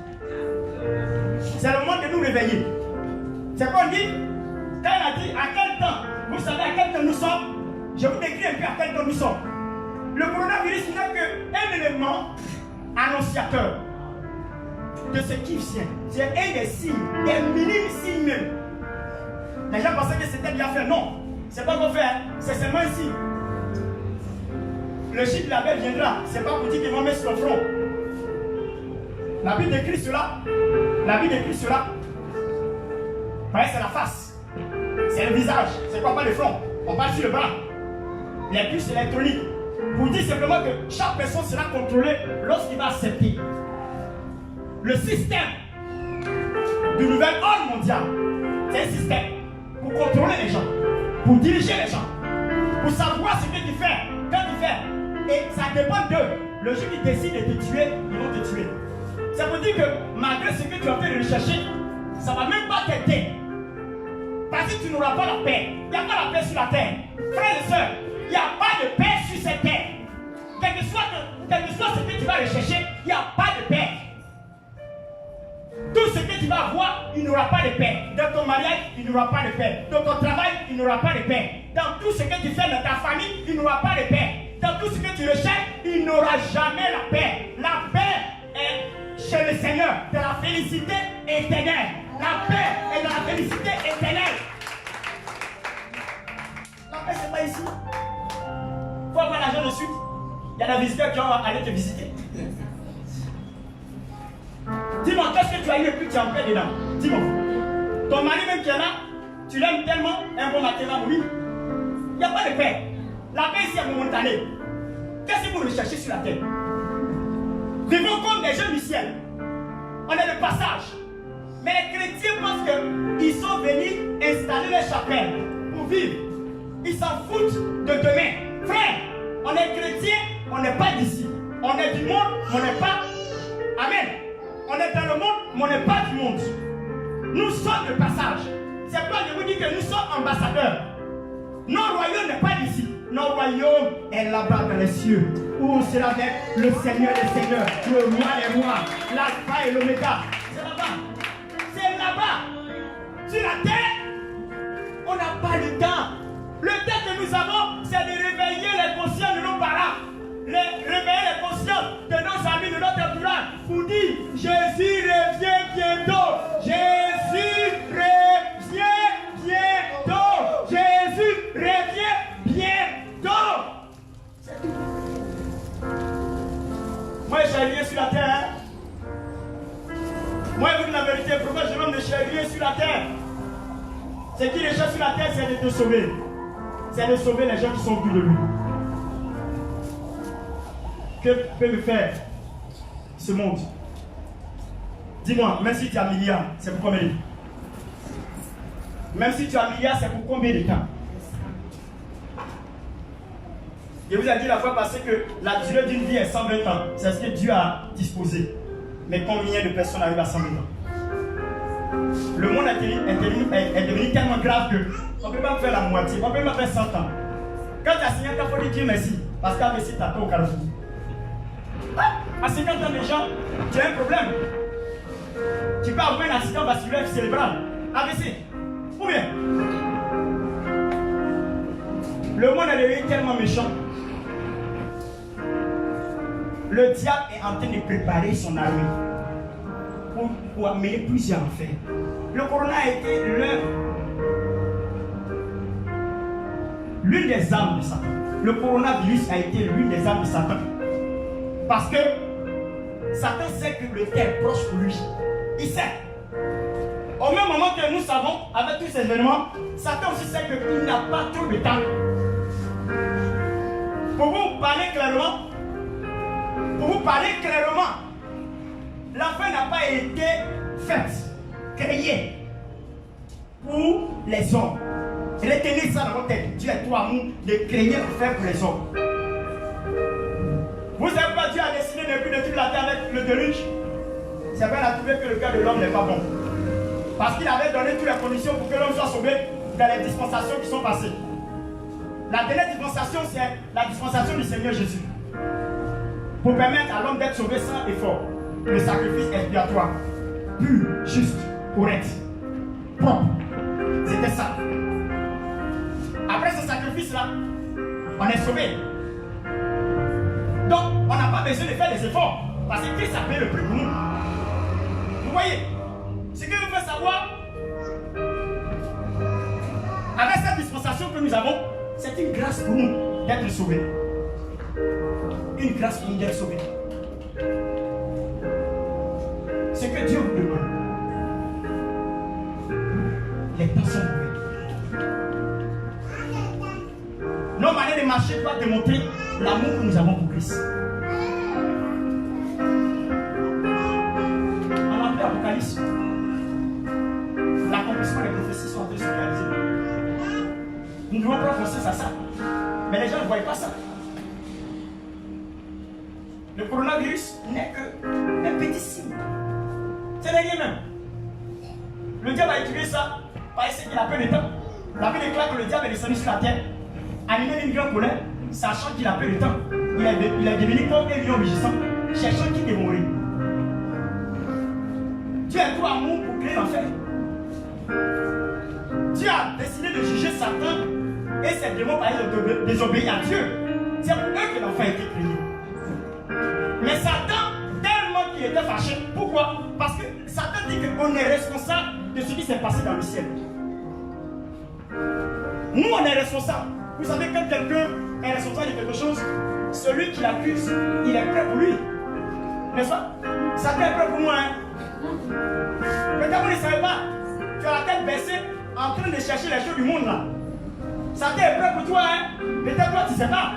C'est le moment de nous réveiller. C'est quoi on dit? Quand il a dit à quel temps, vous savez à quel temps nous sommes, je vous décris un peu à quel temps nous sommes. Le coronavirus n'est qu'un élément annonciateur de ce qui vient. C'est un des signes, des minimes signes même. Les gens pensaient que c'était bien fait. Non, c'est pas qu'on fait, hein. C'est seulement un signe. Le chiffre de la bête viendra. C'est pas pour dire qu'ils vont mettre sur le front. La Bible décrit cela. La Bible décrit cela. Ouais, c'est la face. C'est le visage. C'est quoi pas le front? On parle sur le bras. Les puces électroniques. Pour dire simplement que chaque personne sera contrôlée lorsqu'il va accepter. Le système du nouvel ordre mondial, c'est un système pour contrôler les gens, pour diriger les gens, pour savoir ce que tu fais, quand tu fais. Et ça dépend d'eux. Le jour qu'ils décident de te tuer, ils vont te tuer. Ça veut dire que malgré ce que tu es en train de rechercher, ça ne va même pas t'aider. Parce que tu n'auras pas la paix. Il n'y a pas la paix sur la terre. Frères et sœurs, il n'y a pas de paix sur cette terre. Quel que soit ce que tu vas rechercher, il n'y a pas de paix. Tout ce que tu vas avoir, il n'y aura pas de paix. Dans ton mariage, il n'y aura pas de paix. Dans ton travail, il n'y aura pas de paix. Dans tout ce que tu fais dans ta famille, il n'y aura pas de paix. Dans tout ce que tu recherches, il n'y aura jamais la paix. La paix est chez le Seigneur, de la félicité éternelle. La paix est de la félicité éternelle. La paix, c'est pas ici. Il faut avoir l'argent de suite. Il y a des visiteurs qui vont aller te visiter. Dis-moi, qu'est-ce que tu as eu et puis tu es en paix dedans? Dis-moi. Ton mari même qui est là, tu l'aimes tellement, un bon matin va mourir. Il n'y a pas de paix. La paix ici est momentanée. Qu'est-ce que vous recherchez sur la terre? Vivons comme des jeunes du ciel. On est de passage. Mais les chrétiens pensent qu'ils sont venus installer les chapelles pour vivre. Ils s'en foutent de demain. Frère, on est chrétien, on n'est pas d'ici. On est du monde, on n'est pas. Amen. On est dans le monde, mais on n'est pas du monde. Nous sommes de passage. C'est pourquoi je vous dis que nous sommes ambassadeurs. Notre royaume n'est pas d'ici. Notre royaume est là-bas dans les cieux. Où c'est avec le Seigneur des Seigneurs, le roi des rois, l'alpha et l'oméga. C'est là-bas. C'est là-bas. Sur la terre, on n'a pas le temps. Le temps que nous avons, c'est de réveiller les consciences de nos parents. Réveiller les consciences de nos amis, de notre entourage. Pour dire, Jésus revient bientôt. Jésus revient bientôt. Jésus revient bientôt. C'est tout. Moi, je n'ai rien sur la terre. Hein? Moi, vous la vérité, pourquoi je ne cherche rien sur la terre? Ce qui recherche sur la terre, c'est de te sauver. C'est de sauver les gens qui sont plus de lui. Que peut me faire ce monde? Dis-moi, même si tu as un milliard, c'est pour combien de temps? Même si tu as un milliard, c'est pour combien de temps? Je vous ai dit la fois passée que la durée d'une vie est 120 ans. C'est ce que Dieu a disposé. Mais combien de personnes arrivent à 120 ans? Le monde est devenu tellement grave qu'on ne peut pas faire la moitié. On ne peut pas faire 100 ans. Quand tu as signé, il faut dire Dieu merci. Parce qu'à Messie, tu as au Carrefour. À 50 ans déjà, tu as un problème. Tu peux avoir un accident vasculaire cérébral. AVC. Ou bien, le monde est devenu tellement méchant. Le diable est en train de préparer son armée pour amener plusieurs enfers. Le corona a été l'une des armes de Satan. Le coronavirus a été l'une des armes de Satan. Parce que Satan sait que le temps est proche pour lui. Il sait. Au même moment que nous savons, avec tous ces événements, Satan aussi sait qu'il n'a pas trop de temps. Pour vous parler clairement, la fin n'a pas été faite, créée pour les hommes. Retenez ça dans votre tête. Dieu est trop amour de créer la fin pour les hommes. Vous savez pas, Dieu a décidé depuis de toute la terre avec le déluge. C'est vrai, il a trouvé que le cœur de l'homme n'est pas bon. Parce qu'il avait donné toutes les conditions pour que l'homme soit sauvé dans les dispensations qui sont passées. La dernière dispensation, c'est la dispensation du Seigneur Jésus. Pour permettre à l'homme d'être sauvé sans effort. Le sacrifice expiatoire. Pur, juste, correct, propre. C'était ça. on est sauvé. Donc, on n'a pas besoin de faire des efforts. Parce que Christ a payé le prix pour nous. Vous voyez, ce que je veux savoir, avec cette dispensation que nous avons, c'est une grâce pour nous d'être sauvés. Une grâce pour nous d'être sauvés. Ce que Dieu vous demande, les temps sont mauvais. Nos manières de marcher doivent démontrer l'amour que nous avons pour Christ. On a appelé Apocalypse. L'accomplissement des prophéties sont en train de se réaliser. Nous devons prendre conscience à ça. Mais les gens ne voient pas ça. Le coronavirus n'est qu'un petit signe. C'est rien même. Le diable a utilisé ça parce qu'il a peu de temps. La Bible déclare que le diable est descendu sur la terre, animé d'une grande colère, sachant qu'il a peu de temps. Il est devenu comme un lion rugissant, cherchant qui dévorer. Dieu est trop amour pour créer l'enfer. Dieu a décidé de juger Satan et ses démons par exemple désobéir à Dieu. C'est pour eux que l'enfer a été créé. Mais Satan, tellement qu'il était fâché, pourquoi? Parce que Satan dit qu'on est responsable de ce qui s'est passé dans le ciel. Nous, on est responsable. Vous savez, quand quelqu'un est responsable de quelque chose, celui qui l'accuse, il est prêt pour lui. N'est-ce pas? Satan est prêt pour moi. Hein? Peut-être vous ne savez pas. Tu as la tête baissée en train de chercher les choses du monde là. Satan est prêt pour toi. Hein? Peut-être toi, tu ne sais pas.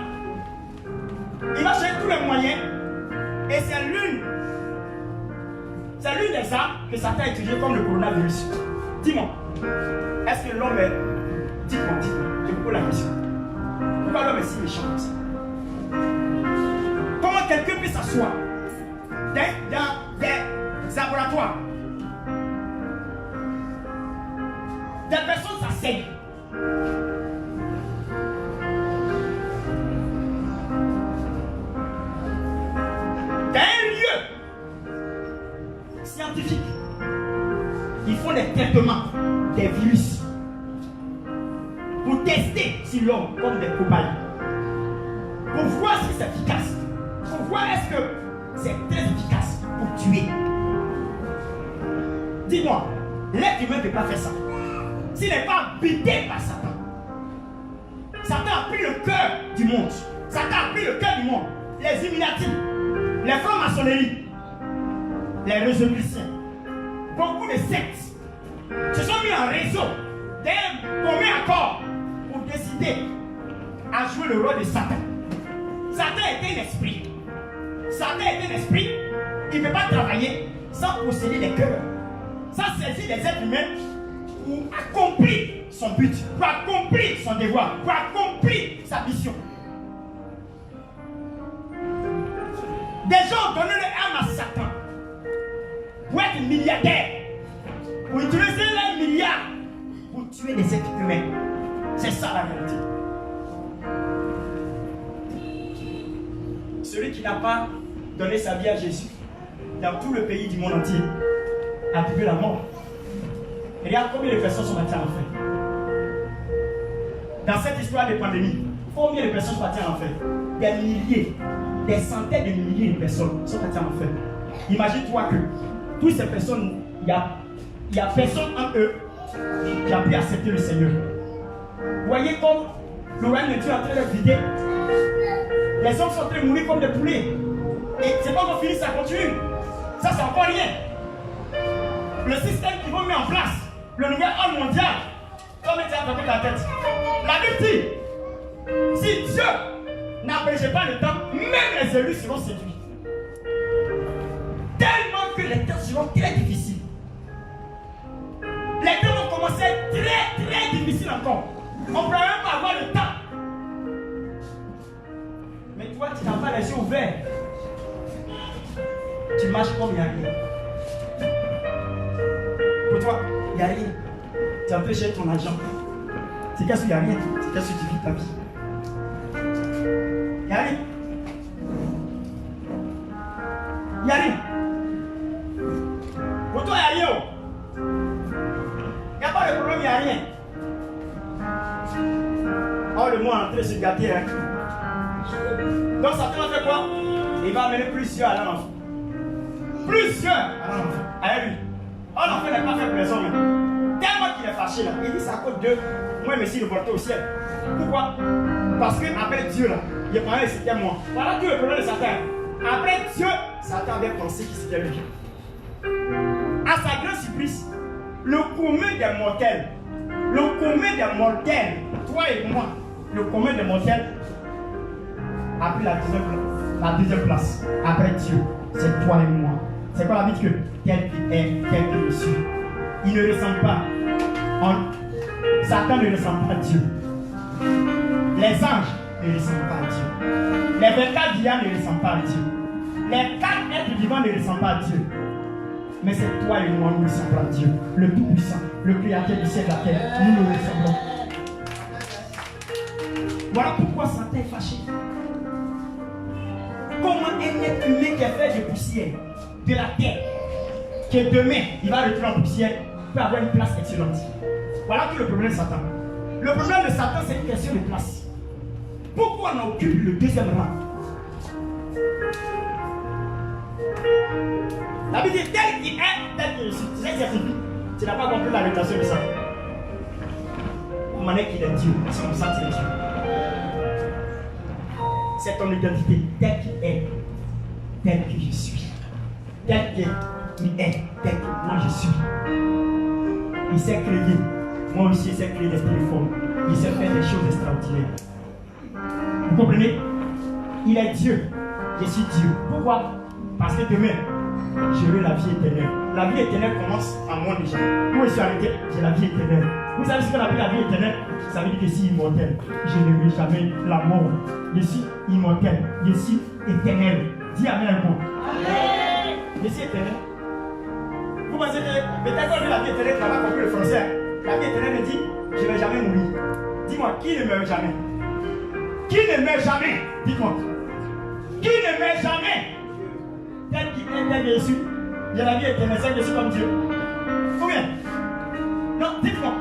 Il va chercher tous les moyens. Et c'est l'une des armes que Satan a utilisées comme le coronavirus. Dis-moi, est-ce que l'homme est... Dites-moi, je vous pose la question. Pourquoi l'homme est si méchant comme ça? Comment quelqu'un peut s'asseoir dans des laboratoires? Des personnes s'asseyent. Dans un lieu scientifique, ils font des traitements des virus pour tester si l'homme comme des cobayes, pour voir si c'est efficace, pour voir est-ce que c'est très efficace pour tuer. Dis-moi, l'être humain ne peut pas faire ça s'il n'est pas habité par Satan. Satan a pris le cœur du monde. Satan a pris le cœur du monde. Les Illuminati, les francs-maçonneries, les réseaux chrétiens, beaucoup de sectes se sont mis en réseau d'un commun accord pour décider à jouer le rôle de Satan. Satan est un esprit. Satan est un esprit. Il ne peut pas travailler sans posséder les cœurs, sans saisir les êtres humains pour accomplir son but, pour accomplir son devoir, pour accomplir sa mission. Des gens ont donné leur âme à Satan pour être milliardaires, pour utiliser les milliards pour tuer les êtres humains. C'est ça la réalité. Celui qui n'a pas donné sa vie à Jésus dans tout le pays du monde entier a trouvé la mort. Regarde combien de personnes sont parties en enfer. Dans cette histoire de pandémie, combien de personnes sont parties en enfer? Des milliers, des centaines de milliers de personnes sont parties en enfer. Imagine-toi que toutes ces personnes, il y a personne en eux qui a pu accepter le Seigneur. Vous voyez comme le royaume de Dieu est en train de vider. Les hommes sont en train de mourir comme des poulets. Et c'est pas qu'on finit, ça continue. Ça, c'est encore rien. Le système qu'ils vont mettre en place, le nouvel ordre mondial, comme il a tapé la tête. La Bible dit, si Dieu n'abrège pas le temps, même les élus seront séduits. Tellement que les temps seront très difficiles. Les temps vont commencer à être très très difficiles encore. On ne peut même pas avoir le temps. Mais toi, tu n'as pas les yeux ouverts. Tu marches comme il n'y a rien. Pour toi, il n'y a rien. Tu as empêché ton argent. C'est qu'est-ce qu'il n'y a rien. C'est qu'est-ce que tu vis ta vie. Il n'y a rien. Il n'y a rien. Pour toi, il n'y a rien. Il n'y a pas de problème, il n'y a rien. Oh, le mot est en train de se gâter. Hein. Donc Satan va faire quoi? Il va amener plusieurs à l'enfant. Plusieurs à l'enfant. Allez lui. Oh, l'enfant n'est pas fait pour les hommes. Hein. Tellement qu'il est fâché là. Il dit c'est à cause de moi, mais si le porter au ciel. Pourquoi? Parce qu'après Dieu là, il est parlé c'était moi. Voilà tout le problème de Satan. Après Dieu, Satan avait pensé qu'il c'était lui. À sa grande surprise, le commun des mortels, toi et moi, le commun des mortels a pris la deuxième place. Après Dieu, c'est toi et moi. C'est quoi la vie que tel qu'il est, tel qu'il je suis. Il ne ressemble pas. Satan ne ressemble pas à Dieu. Les anges ne ressemblent pas à Dieu. Les 24 vieillards ne ressemblent pas à Dieu. Les 4 êtres vivants ne ressemblent pas à Dieu. Mais c'est toi et moi, nous ressemblons à Dieu. Le Tout-Puissant, le Créateur du ciel et de la terre. Nous nous ressemblons. Voilà pourquoi Satan est fâché. Comment un être humain qui est fait de poussière, de la terre, que demain il va retourner en poussière, peut avoir une place excellente. Voilà tout le problème de Satan. Le problème de Satan, c'est une question de place. Pourquoi on occupe le deuxième rang? La Bible dit tel qu'il est, tel qu'il est. Tu n'as pas compris la révélation de ça. On dit qu'il est Dieu. C'est comme ça qu'il est Dieu. C'est ton identité tel qu'il est, tel que je suis. Tel qu'il est, tel que moi je suis. Il s'est créé. Moi aussi, il s'est créé d'esprit fort. Il s'est fait des choses extraordinaires. Vous comprenez? Il est Dieu. Je suis Dieu. Pourquoi? Parce que demain, j'aurai la vie éternelle. La vie éternelle commence à moi déjà. Où je suis arrêté, j'ai la vie éternelle. Vous savez ce qu'on appelle la vie éternelle? Ça veut dire que je suis immortel. Je ne verrai jamais la mort. Je suis immortel. Je suis éternel. Dis Amen à moi. Amen. Je suis éternel. Vous pensez que peut-être qu'on veut la vie éternelle, tu n'as pas compris le français. La vie éternelle me dit, je ne vais jamais mourir. Dis-moi, qui ne meurt jamais? Qui ne meurt jamais? Dis-moi. Qui ne meurt jamais? Tel qu'il est, tel Jésus. Il y a la vie éternelle, c'est que je suis comme Dieu. Combien? Non, dites-moi.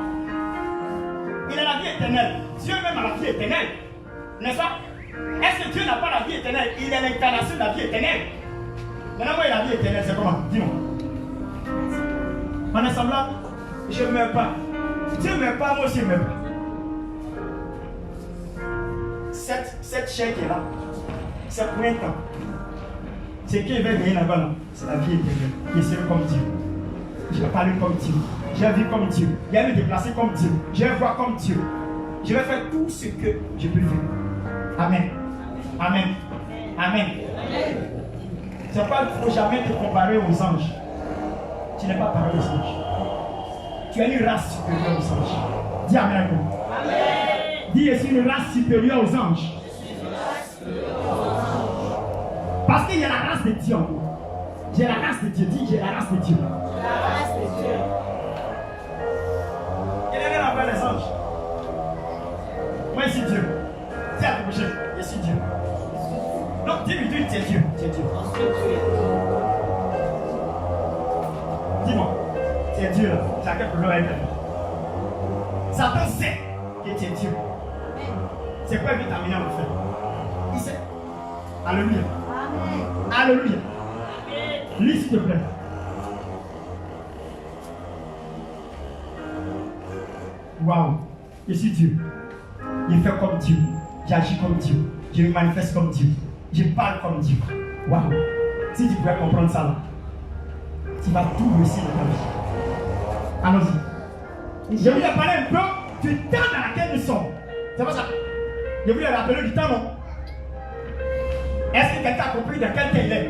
Il a la vie éternelle. Dieu même a la vie éternelle. N'est-ce pas? Est-ce que Dieu n'a pas la vie éternelle? Il est l'incarnation de la vie éternelle. Maintenant, moi, il a la vie éternelle, c'est comment? Dis-moi. En assemblant, je ne meurs pas. Dieu ne meurt pas, moi aussi je ne meurs pas. Cette chair qui est là, c'est pour un temps. Ce qui va venir là-bas, là, c'est la vie éternelle. Je serai comme Dieu. Je vais parler comme Dieu. Je vais vivre comme Dieu. Je vais me déplacer comme Dieu. Je vais voir comme Dieu. Je vais faire tout ce que je peux faire. Amen. Amen. Amen. C'est pourquoi il ne faut jamais te comparer aux anges. Tu n'es pas pareil aux anges. Tu as une race supérieure aux anges. Dis Amen à nous. Dis, je suis une race supérieure aux anges. Parce qu'il y a la race de Dieu en moi. J'ai la race de Dieu. Dis, j'ai la race de Dieu. La race de Dieu. Quel est l'appel des anges? Moi, je suis Dieu. Dis à ton prochain, je suis Dieu. Non, dis-lui, tu es Dieu. Tu es Dieu. Dis-moi, tu es Dieu là. Tu as quel problème avec elle? Satan sait que tu es Dieu. C'est quoi il veut t'amener à le faire? Il sait. Alléluia. Alléluia. Lis s'il te plaît. Waouh. Je suis Dieu. Je fais comme Dieu. J'agis comme Dieu. Je me manifeste comme Dieu. Je parle comme Dieu. Waouh. Si tu pouvais comprendre ça là, tu vas tout réussir dans ta vie. Allons-y. Je voulais parler un peu du temps dans lequel nous sommes. C'est pas ça. Je voulais rappeler du temps, non? Est-ce que quelqu'un a compris de quel temps il est?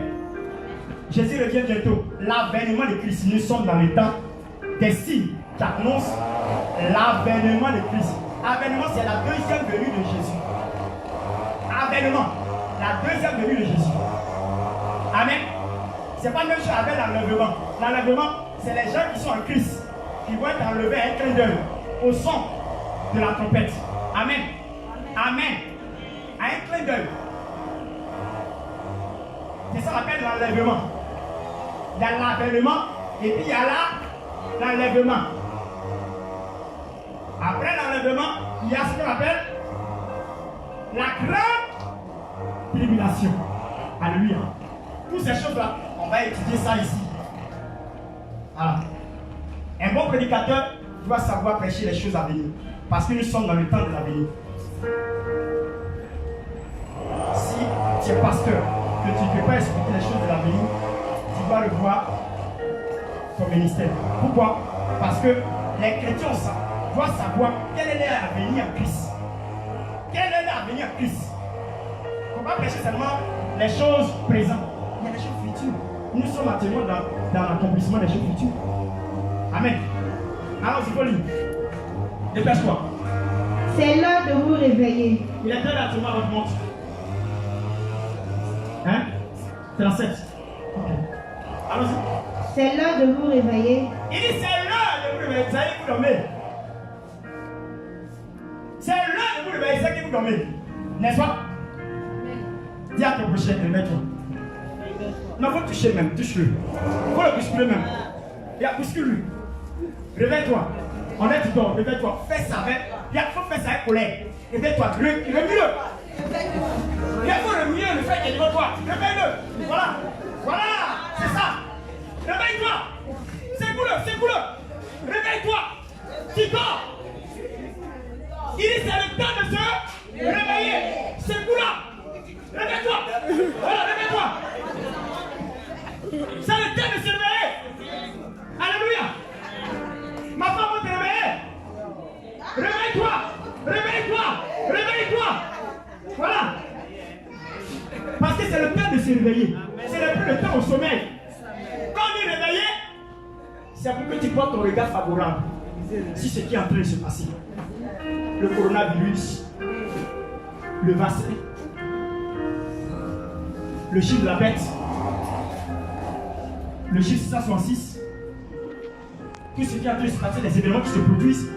Jésus revient bientôt. L'avènement de Christ. Nous sommes dans le temps des signes qui annoncent l'avènement de Christ. Avènement, c'est la deuxième venue de Jésus. Avènement, la deuxième venue de Jésus. Amen. C'est pas même chose avec l'enlèvement. L'enlèvement, c'est les gens qui sont en Christ, qui vont être enlevés à un clin d'œil, au son de la trompette. Amen. Amen. À un clin d'œil. C'est ça qu'on appelle l'enlèvement. Il y a l'avènement et puis il y a l'enlèvement. Après l'enlèvement, il y a ce qu'on appelle la grande tribulation. Alléluia. Toutes ces choses-là, on va étudier ça ici. Voilà. Un bon prédicateur doit savoir prêcher les choses à venir. Parce que nous sommes dans le temps de l'avenir. Si tu es pasteur, que tu ne peux pas expliquer les choses de l'avenir, tu dois revoir ton ministère. Pourquoi? Parce que les chrétiens doivent savoir quel est leur avenir en Christ. Quel est leur avenir en Christ? Il ne faut pas prêcher seulement les choses présentes. Il y a des choses futures. Nous sommes actuellement dans l'accomplissement des choses futures. Amen. Alors, il faut lire. Dépêche-toi. C'est l'heure de vous réveiller. Il est là, actuellement, votre montre. Hein? 37. Ok. Allons-y. C'est l'heure de vous réveiller. Il dit c'est l'heure de vous réveiller. Ça y est, vous dormez. C'est l'heure de vous réveiller. C'est que vous dormez. N'est-ce pas? Dis à ton prochain, réveille-toi. Non, faut toucher même, touche-le. Faut le bousculer même. Viens, bouscule-lui. Réveille-toi. On est du dehors, réveille-toi. Fais ça avec. Viens, faut faire ça avec colère. Réveille-toi. Remue-le. Viens, faut remuer le fait qu'il est devant toi. Réveille-le. Voilà. Voilà. C'est ça. Réveille-toi. Secoue-le. Réveille-toi. Tu dors. Il dit c'est le temps de se réveiller. Secoue-le. Réveille-toi. Voilà, réveille-toi. C'est le temps de se réveiller. Alléluia. Ma femme va te réveiller. Réveille-toi. Réveille-toi. Réveille-toi. Voilà. Parce que c'est le temps de se réveiller. C'est plus le temps au sommeil. Quand on est réveillé, c'est pour que tu portes ton regard favorable. Si ce qui est en train de se passer. Le coronavirus, le vaccin, le chiffre de la bête, le chiffre 666, tout ce qui est en train de se passer, les événements qui se produisent,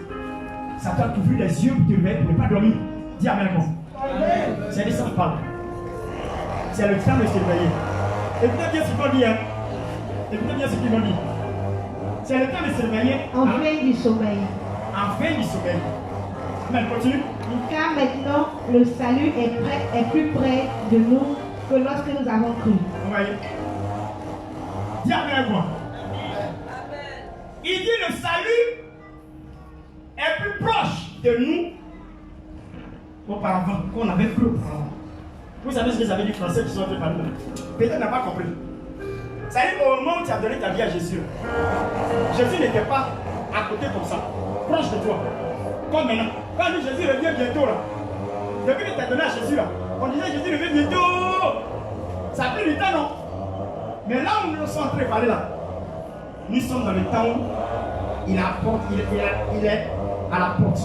ça t'a t'ouvrir les yeux pour te réveiller, pour ne pas dormir. Dis Amen. C'est de ça qu'on parle. C'est le temps de se réveiller. Écoutez bien ce qu'ils vont dire. Hein? Écoutez bien ce qu'ils vont dire. C'est le temps de se réveiller. En fin du sommeil. En fin du sommeil. Mais continue. Car maintenant, le salut est plus près de nous que lorsque nous avons cru. Vous voyez? Dis Amen moi. Il dit le salut est plus proche de nous qu'auparavant, qu'on avait cru auparavant. Vous savez ce que ça veut dire français qui sont en train de parler? Peut-être n'a pas compris. Ça veut dire qu'au moment où tu as donné ta vie à Jésus, Jésus n'était pas à côté comme ça, proche de toi. Comme maintenant. Quand on dit Jésus revient bientôt là, depuis que tu as donné à Jésus là, on disait Jésus revient bientôt. Ça a pris du temps, non? Mais là où nous sommes en train de parler là, nous sommes dans le temps où il est à la porte.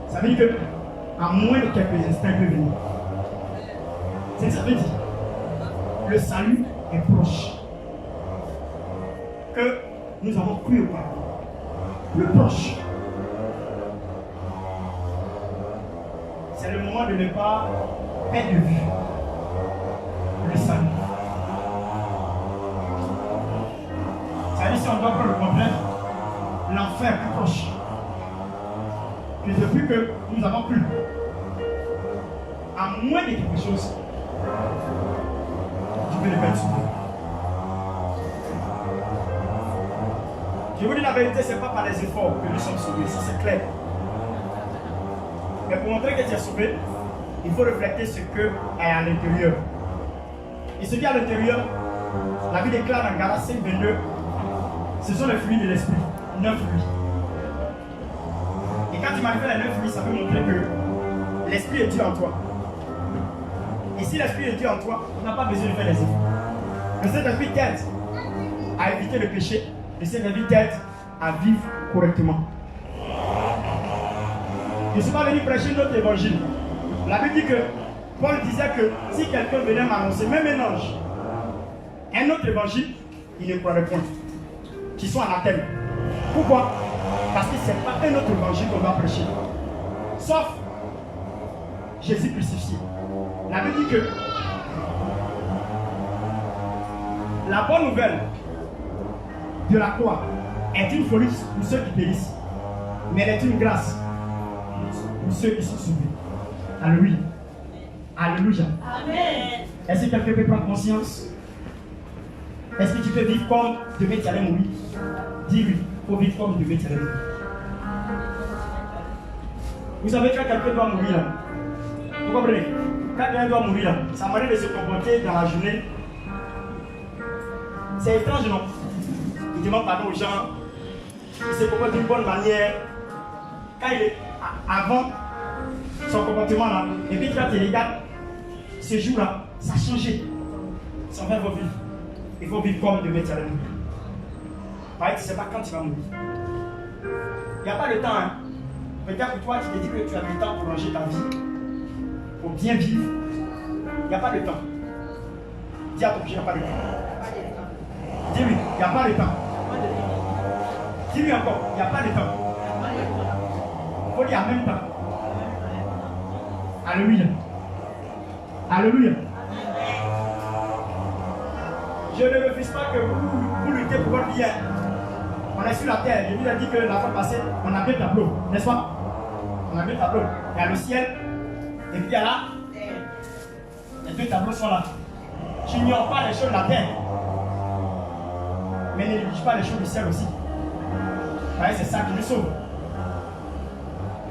Ça veut dire que à moins de quelques instants, il peut venir. C'est ce que ça veut dire. Le salut est proche. Que nous avons cru auparavant. Le proche. C'est le moment de ne pas perdre de vue le salut. Ça veut dire si on doit prendre le problème, l'enfer est plus proche. Que depuis que nous avons cru, à moins de quelque chose, tu peux le mettre souvent. Je vous dis la vérité, ce n'est pas par les efforts que nous sommes sauvés, ça c'est clair. Mais pour montrer que tu es sauvé, il faut refléter ce que est à l'intérieur. Et ce qui est à l'intérieur, la Bible déclare dans Galates 5, 22, ce sont les fruits de l'esprit, 9 fruits. Et quand tu manifestes les 9 fruits, ça veut montrer que l'esprit est Dieu en toi. Et si l'esprit est Dieu en toi, on n'a pas besoin de faire les efforts. Le Saint-Esprit t'aide à éviter le péché. Le Saint-Esprit t'aide à vivre correctement. Je ne suis pas venu prêcher notre évangile. La Bible dit que Paul disait que si quelqu'un venait m'annoncer, même un ange, un autre évangile, il ne croirait point. Qu'ils soient anathèmes. Pourquoi? Parce que ce n'est pas un autre évangile qu'on va prêcher. Sauf Jésus crucifié. La Bible dit que la bonne nouvelle de la croix est une folie pour ceux qui périssent, mais elle est une grâce pour ceux qui sont sauvés. Alléluia. Alléluia. Amen. Est-ce que quelqu'un peut prendre conscience? Est-ce que tu peux vivre comme demain tu allais mourir? Dis-lui, il faut vivre comme demain tu allais mourir. Vous savez, quand quelqu'un doit mourir là, vous comprenez? Quand quelqu'un doit mourir là, ça m'arrive de se comporter dans la journée. C'est étrange, non? Il demande pardon aux gens, il se comporte d'une bonne manière. Quand il est avant son comportement là, et puis quand tu regardes, ce jour-là, ça a changé. Son frère va vivre. Il faut vivre comme demain tu allais mourir. Pareil, tu ne sais pas quand tu vas mourir. Il n'y a pas de temps. Hein. Peut-être que toi, tu te dis que tu as du temps pour ranger ta vie, pour bien vivre. Il n'y a pas de temps. Dis à ton prochain, il n'y a pas de temps. Dis-lui, il n'y a pas de temps. Dis-lui encore, il n'y a pas de temps. Il faut dire en même temps. Alléluia. Alléluia. Je ne refuse pas que vous luttez pour votre bien. On est sur la terre. Je vous ai dit que la fois passée, on a deux tableaux, n'est-ce pas? On a deux tableaux. Il y a le ciel et puis il y a la terre. Les deux tableaux sont là. Tu n'ignores pas les choses de la terre, mais ne néglige pas les choses du ciel aussi. C'est ça qui nous sauve.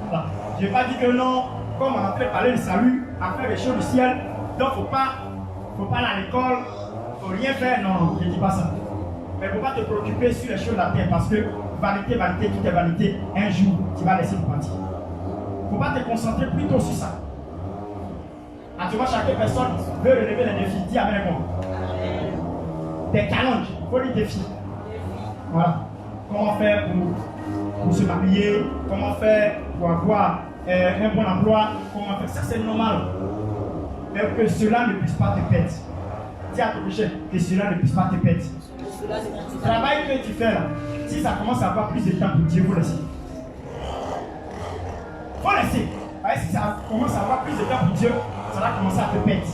Voilà. Je n'ai pas dit que non, comme on a fait parler du salut, à faire les choses du ciel, donc il ne faut pas aller à l'école, il ne faut rien faire. Non, je ne dis pas ça. Mais il ne faut pas te préoccuper sur les choses de la terre parce que vanité, vanité, tout est vanité. Un jour, tu vas laisser partir. Il ne faut pas te concentrer plutôt sur ça. Ah, tu vois, chaque personne veut relever les défis. Dis Amen avec moi. Des challenges, il faut les défis. Voilà. Comment faire pour se marier, comment faire pour avoir un bon emploi, comment faire. Ça, c'est normal. Mais que cela ne puisse pas te perdre. Dis à ton prochain que cela ne puisse pas te perdre. Le travail que tu fais là, si ça commence à avoir plus de temps pour Dieu, il faut laisser. Il faut laisser. Si ça commence à avoir plus de temps pour Dieu, ça va commencer à te perdre.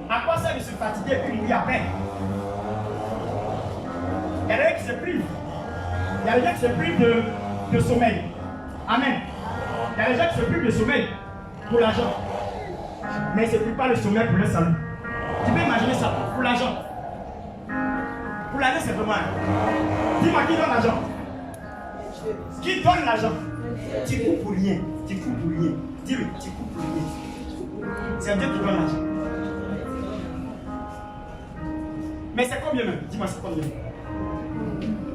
À quoi ça de se fatiguer et puis mourir après? Il y a des gens qui se privent. Il y a des gens qui se privent de sommeil. Amen. Il y a des gens qui se privent de sommeil pour l'argent. Mais ils ne se privent pas le sommeil pour le salut. Tu peux imaginer ça pour l'argent. Pour l'argent, c'est vraiment. Dis-moi qui donne l'argent. Qui donne l'argent? Tu coupes pour rien. Tu coupes pour rien. Dis-le, tu coupes pour rien. C'est Dieu qui donne l'argent. Mais c'est combien même? Dis-moi, c'est combien?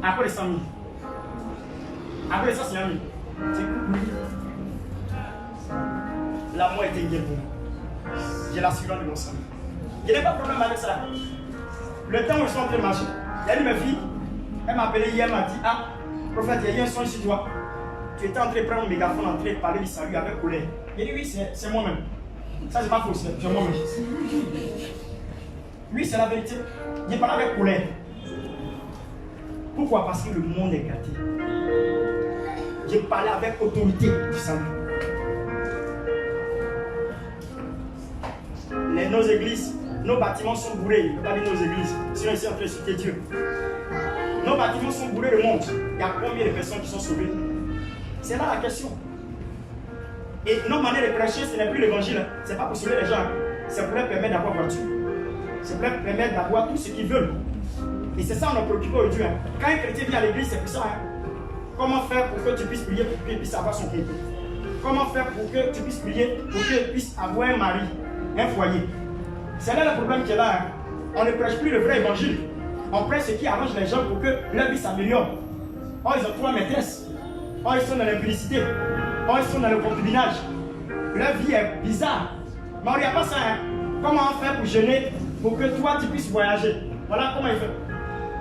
Après les 100 000. Après les 100 000. Tu coupes pour rien. L'amour était bien pour moi. J'ai l'assurance de mon sang. Je n'ai pas de problème avec ça. Le temps où je suis en train de marcher, il y a une de mes filles, elle m'a appelé hier, elle m'a dit, ah, prophète, il y a eu un son sur toi. Tu étais en train de prendre mon mégaphone, en train de parler du salut avec colère. J'ai dit, oui, c'est moi-même. Ça, c'est pas faux, c'est moi-même. Oui, c'est la vérité. J'ai parlé avec colère. Pourquoi? Parce que le monde est gâté. J'ai parlé avec autorité du salut. Nos églises, nos bâtiments sont bourrés. Il ne peut pas dire nos églises. Sinon, ici, en train de citer Dieu. Nos bâtiments sont bourrés de monde. Il y a combien de personnes qui sont sauvées? C'est là la question. Et notre manière de prêcher, ce n'est plus l'évangile. Ce n'est pas pour sauver les gens. C'est pour leur permettre d'avoir voiture. C'est pour leur permettre d'avoir tout ce qu'ils veulent. Et c'est ça qu'on a préoccupé aujourd'hui. Quand un chrétien vient à l'église, c'est pour ça. Comment faire pour que tu puisses prier pour qu'il puisse avoir son crédit? Comment faire pour que tu puisses prier pour qu'il puisse avoir un mari, un foyer? C'est là le problème qui est là. On ne prêche plus le vrai évangile. On prêche ce qui arrange les gens pour que leur vie s'améliore. Oh, ils ont trois maîtresses. Oh, ils sont dans l'impudicité. Oh, ils sont dans le concubinage. Leur vie est bizarre. Mais on ne regarde pas ça. Comment faire pour jeûner pour que toi tu puisses voyager? Voilà comment ils font.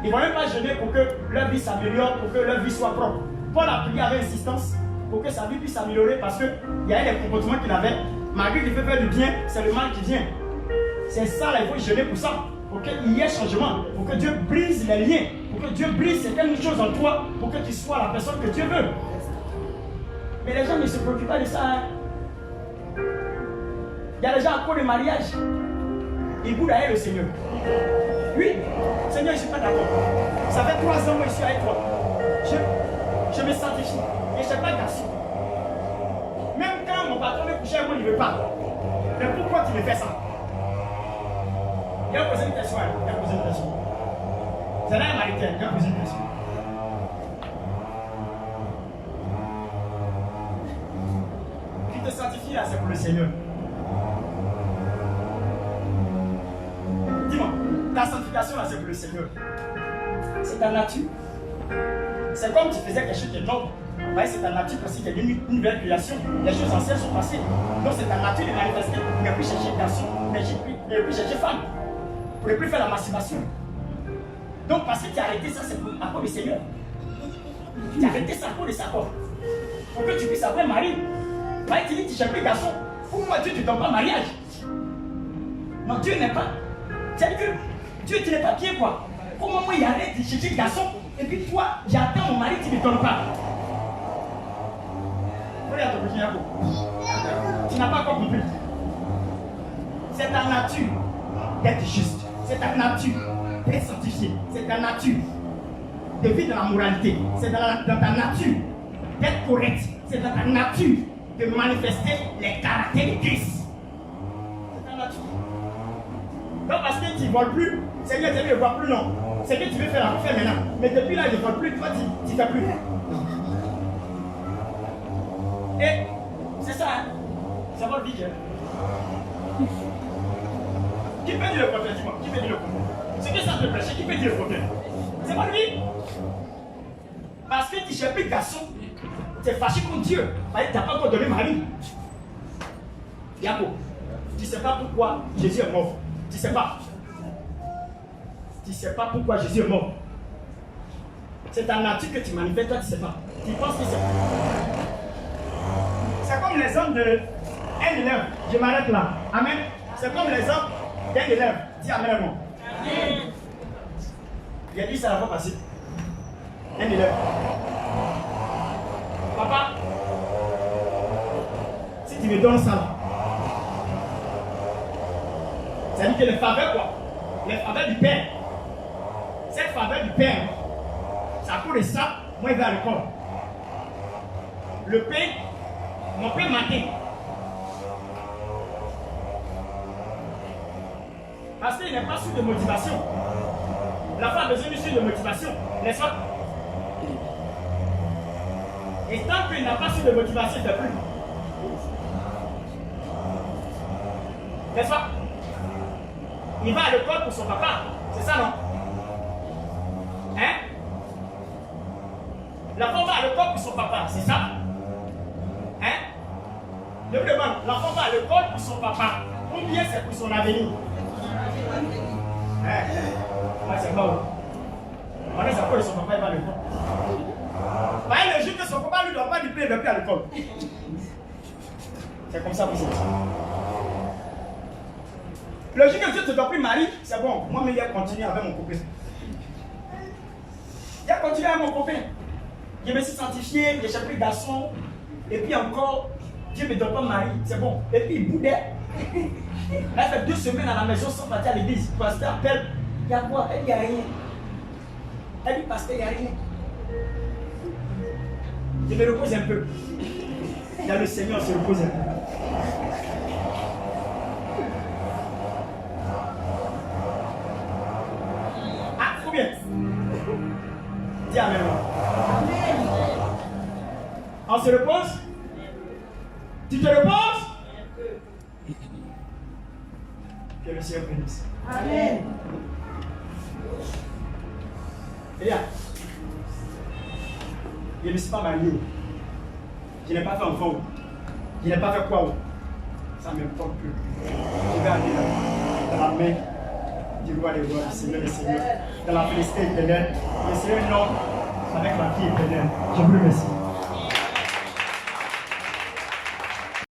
Ils ne vont même pas jeûner pour que leur vie s'améliore, pour que leur vie soit propre. Paul a prié avec insistance pour que sa vie puisse s'améliorer parce qu'il y a des comportements qu'il avait. Malgré qu'il fait faire du bien, c'est le mal qui vient. C'est ça, là, il faut jeûner pour ça. Pour qu'il y ait changement. Pour que Dieu brise les liens. Pour que Dieu brise certaines choses en toi. Pour que tu sois la personne que Dieu veut. Mais les gens ne se préoccupent pas de ça. Il y a des gens à cause de mariage. Ils boudent avec le Seigneur. Oui, Seigneur, je ne suis pas d'accord. Ça fait 3 ans que je suis avec toi. Je me sanctifie. Et je n'ai pas de garçon. coucher avec moi, il ne veut pas. Mais pourquoi tu me fais ça? Il a posé une question. Il a posé une question. C'est là un maritain. Il a posé une question. Qui te sanctifie là, c'est pour le Seigneur. Dis-moi, ta sanctification là, c'est pour le Seigneur. C'est ta nature. C'est comme tu faisais quelque chose de noble. C'est ta nature parce qu'il y a une nouvelle création. Les choses anciennes sont passées. Donc c'est ta nature de manifester. Tu ne peux plus chercher garçon, mais tu ne peux plus chercher femme. Pour ne plus faire la masturbation. Donc parce que tu as arrêté ça, c'est à cause du Seigneur. Tu as arrêté ça à cause de sa cause. Pour que tu puisses avoir un mari. Tu dis tu cherches plus garçon. Pourquoi Dieu ne te donne pas mariage? Non, Dieu n'est pas. C'est-à-dire que Dieu tu n'es pas bien quoi. Comment moi il arrête de chercher garçon et puis toi j'attends mon mari, tu ne me donnes pas. Tu n'as pas encore compris. C'est ta nature d'être juste. C'est ta nature d'être sanctifié. C'est ta nature de vivre dans la moralité. C'est dans ta nature d'être correct. C'est dans ta nature de manifester les caractères de Christ. C'est ta nature. Donc parce que tu ne voles plus, Seigneur, tu ne vois plus, non. C'est que tu veux faire la fais maintenant. Mais depuis là, je ne vole plus, toi, tu ne fais plus. Et c'est ça, hein? Ça va vite, hein? Qui peut dire le prophète? Dis-moi, qui peut dire le prophète? Ce que ça te prêcher, qui peut dire le prophète? C'est pas lui. Parce que tu cherches plus de garçon, tu es fâché contre Dieu. Parce que tu n'as pas encore donné mari. Yako, tu ne sais pas pourquoi Jésus est mort. Tu ne sais pas. Tu ne sais pas pourquoi Jésus est mort. C'est ta nature que tu manifestes, toi tu ne sais pas. Tu penses que c'est. C'est comme les hommes d'un élève. Je m'arrête là. Amen. C'est comme les hommes d'un élève. Dis Amen à moi. Amen. Il a dit ça la fois passée. Un élève. Papa, si tu me donnes ça là, ça dit que les faveurs quoi? Les faveurs du Père. Cette faveur du Père, c'est à cause de ça, moi je vais à l'école. Le Père, mon Père matin. Parce qu'il n'est pas sûr de motivation. La femme a besoin d'une de motivation, n'est-ce pas? Et tant qu'il n'a pas su de motivation, il ne fait plus. N'est-ce pas? Il va à l'école pour son papa. C'est ça, non? Hein? L'enfant va à l'école pour son papa. C'est ça? Hein? Je me demande, l'enfant va à l'école pour son papa. Combien c'est pour son avenir? Hein? Moi, c'est pas où. On est à l'école de son papa, il va à l'école. Le jour que son papa ne lui donne pas du pain, il ne va plus à l'école. C'est comme ça que c'est. Le jour que Dieu te donne plus mari, c'est bon. Moi, mais il a continué avec mon copain. Il a continué avec mon copain. Je me suis sanctifié, j'ai cherché le garçon. Et puis encore, Dieu ne me donne pas mari, c'est bon. Et puis il boudait. Elle fait 2 semaines à la maison sans partir à l'église. Le pasteur appelle. Il y a quoi? Elle dit, il n'y a rien. Elle dit, pasteur, il n'y a rien. Je me repose un peu. Il y a le Seigneur, se repose un peu. Ah, combien? Dis Amen. On se repose? Tu te reposes? Que le Seigneur bénisse. Amen. Regarde. Je ne me suis pas marié. Je n'ai pas fait enfant. Je n'ai pas fait quoi. Ça ne m'importe plus. Je vais aller dans la main du roi des rois, du Seigneur des Seigneurs, dans la félicité éternelle. Le Seigneur non avec la vie éternelle. Je vous remercie.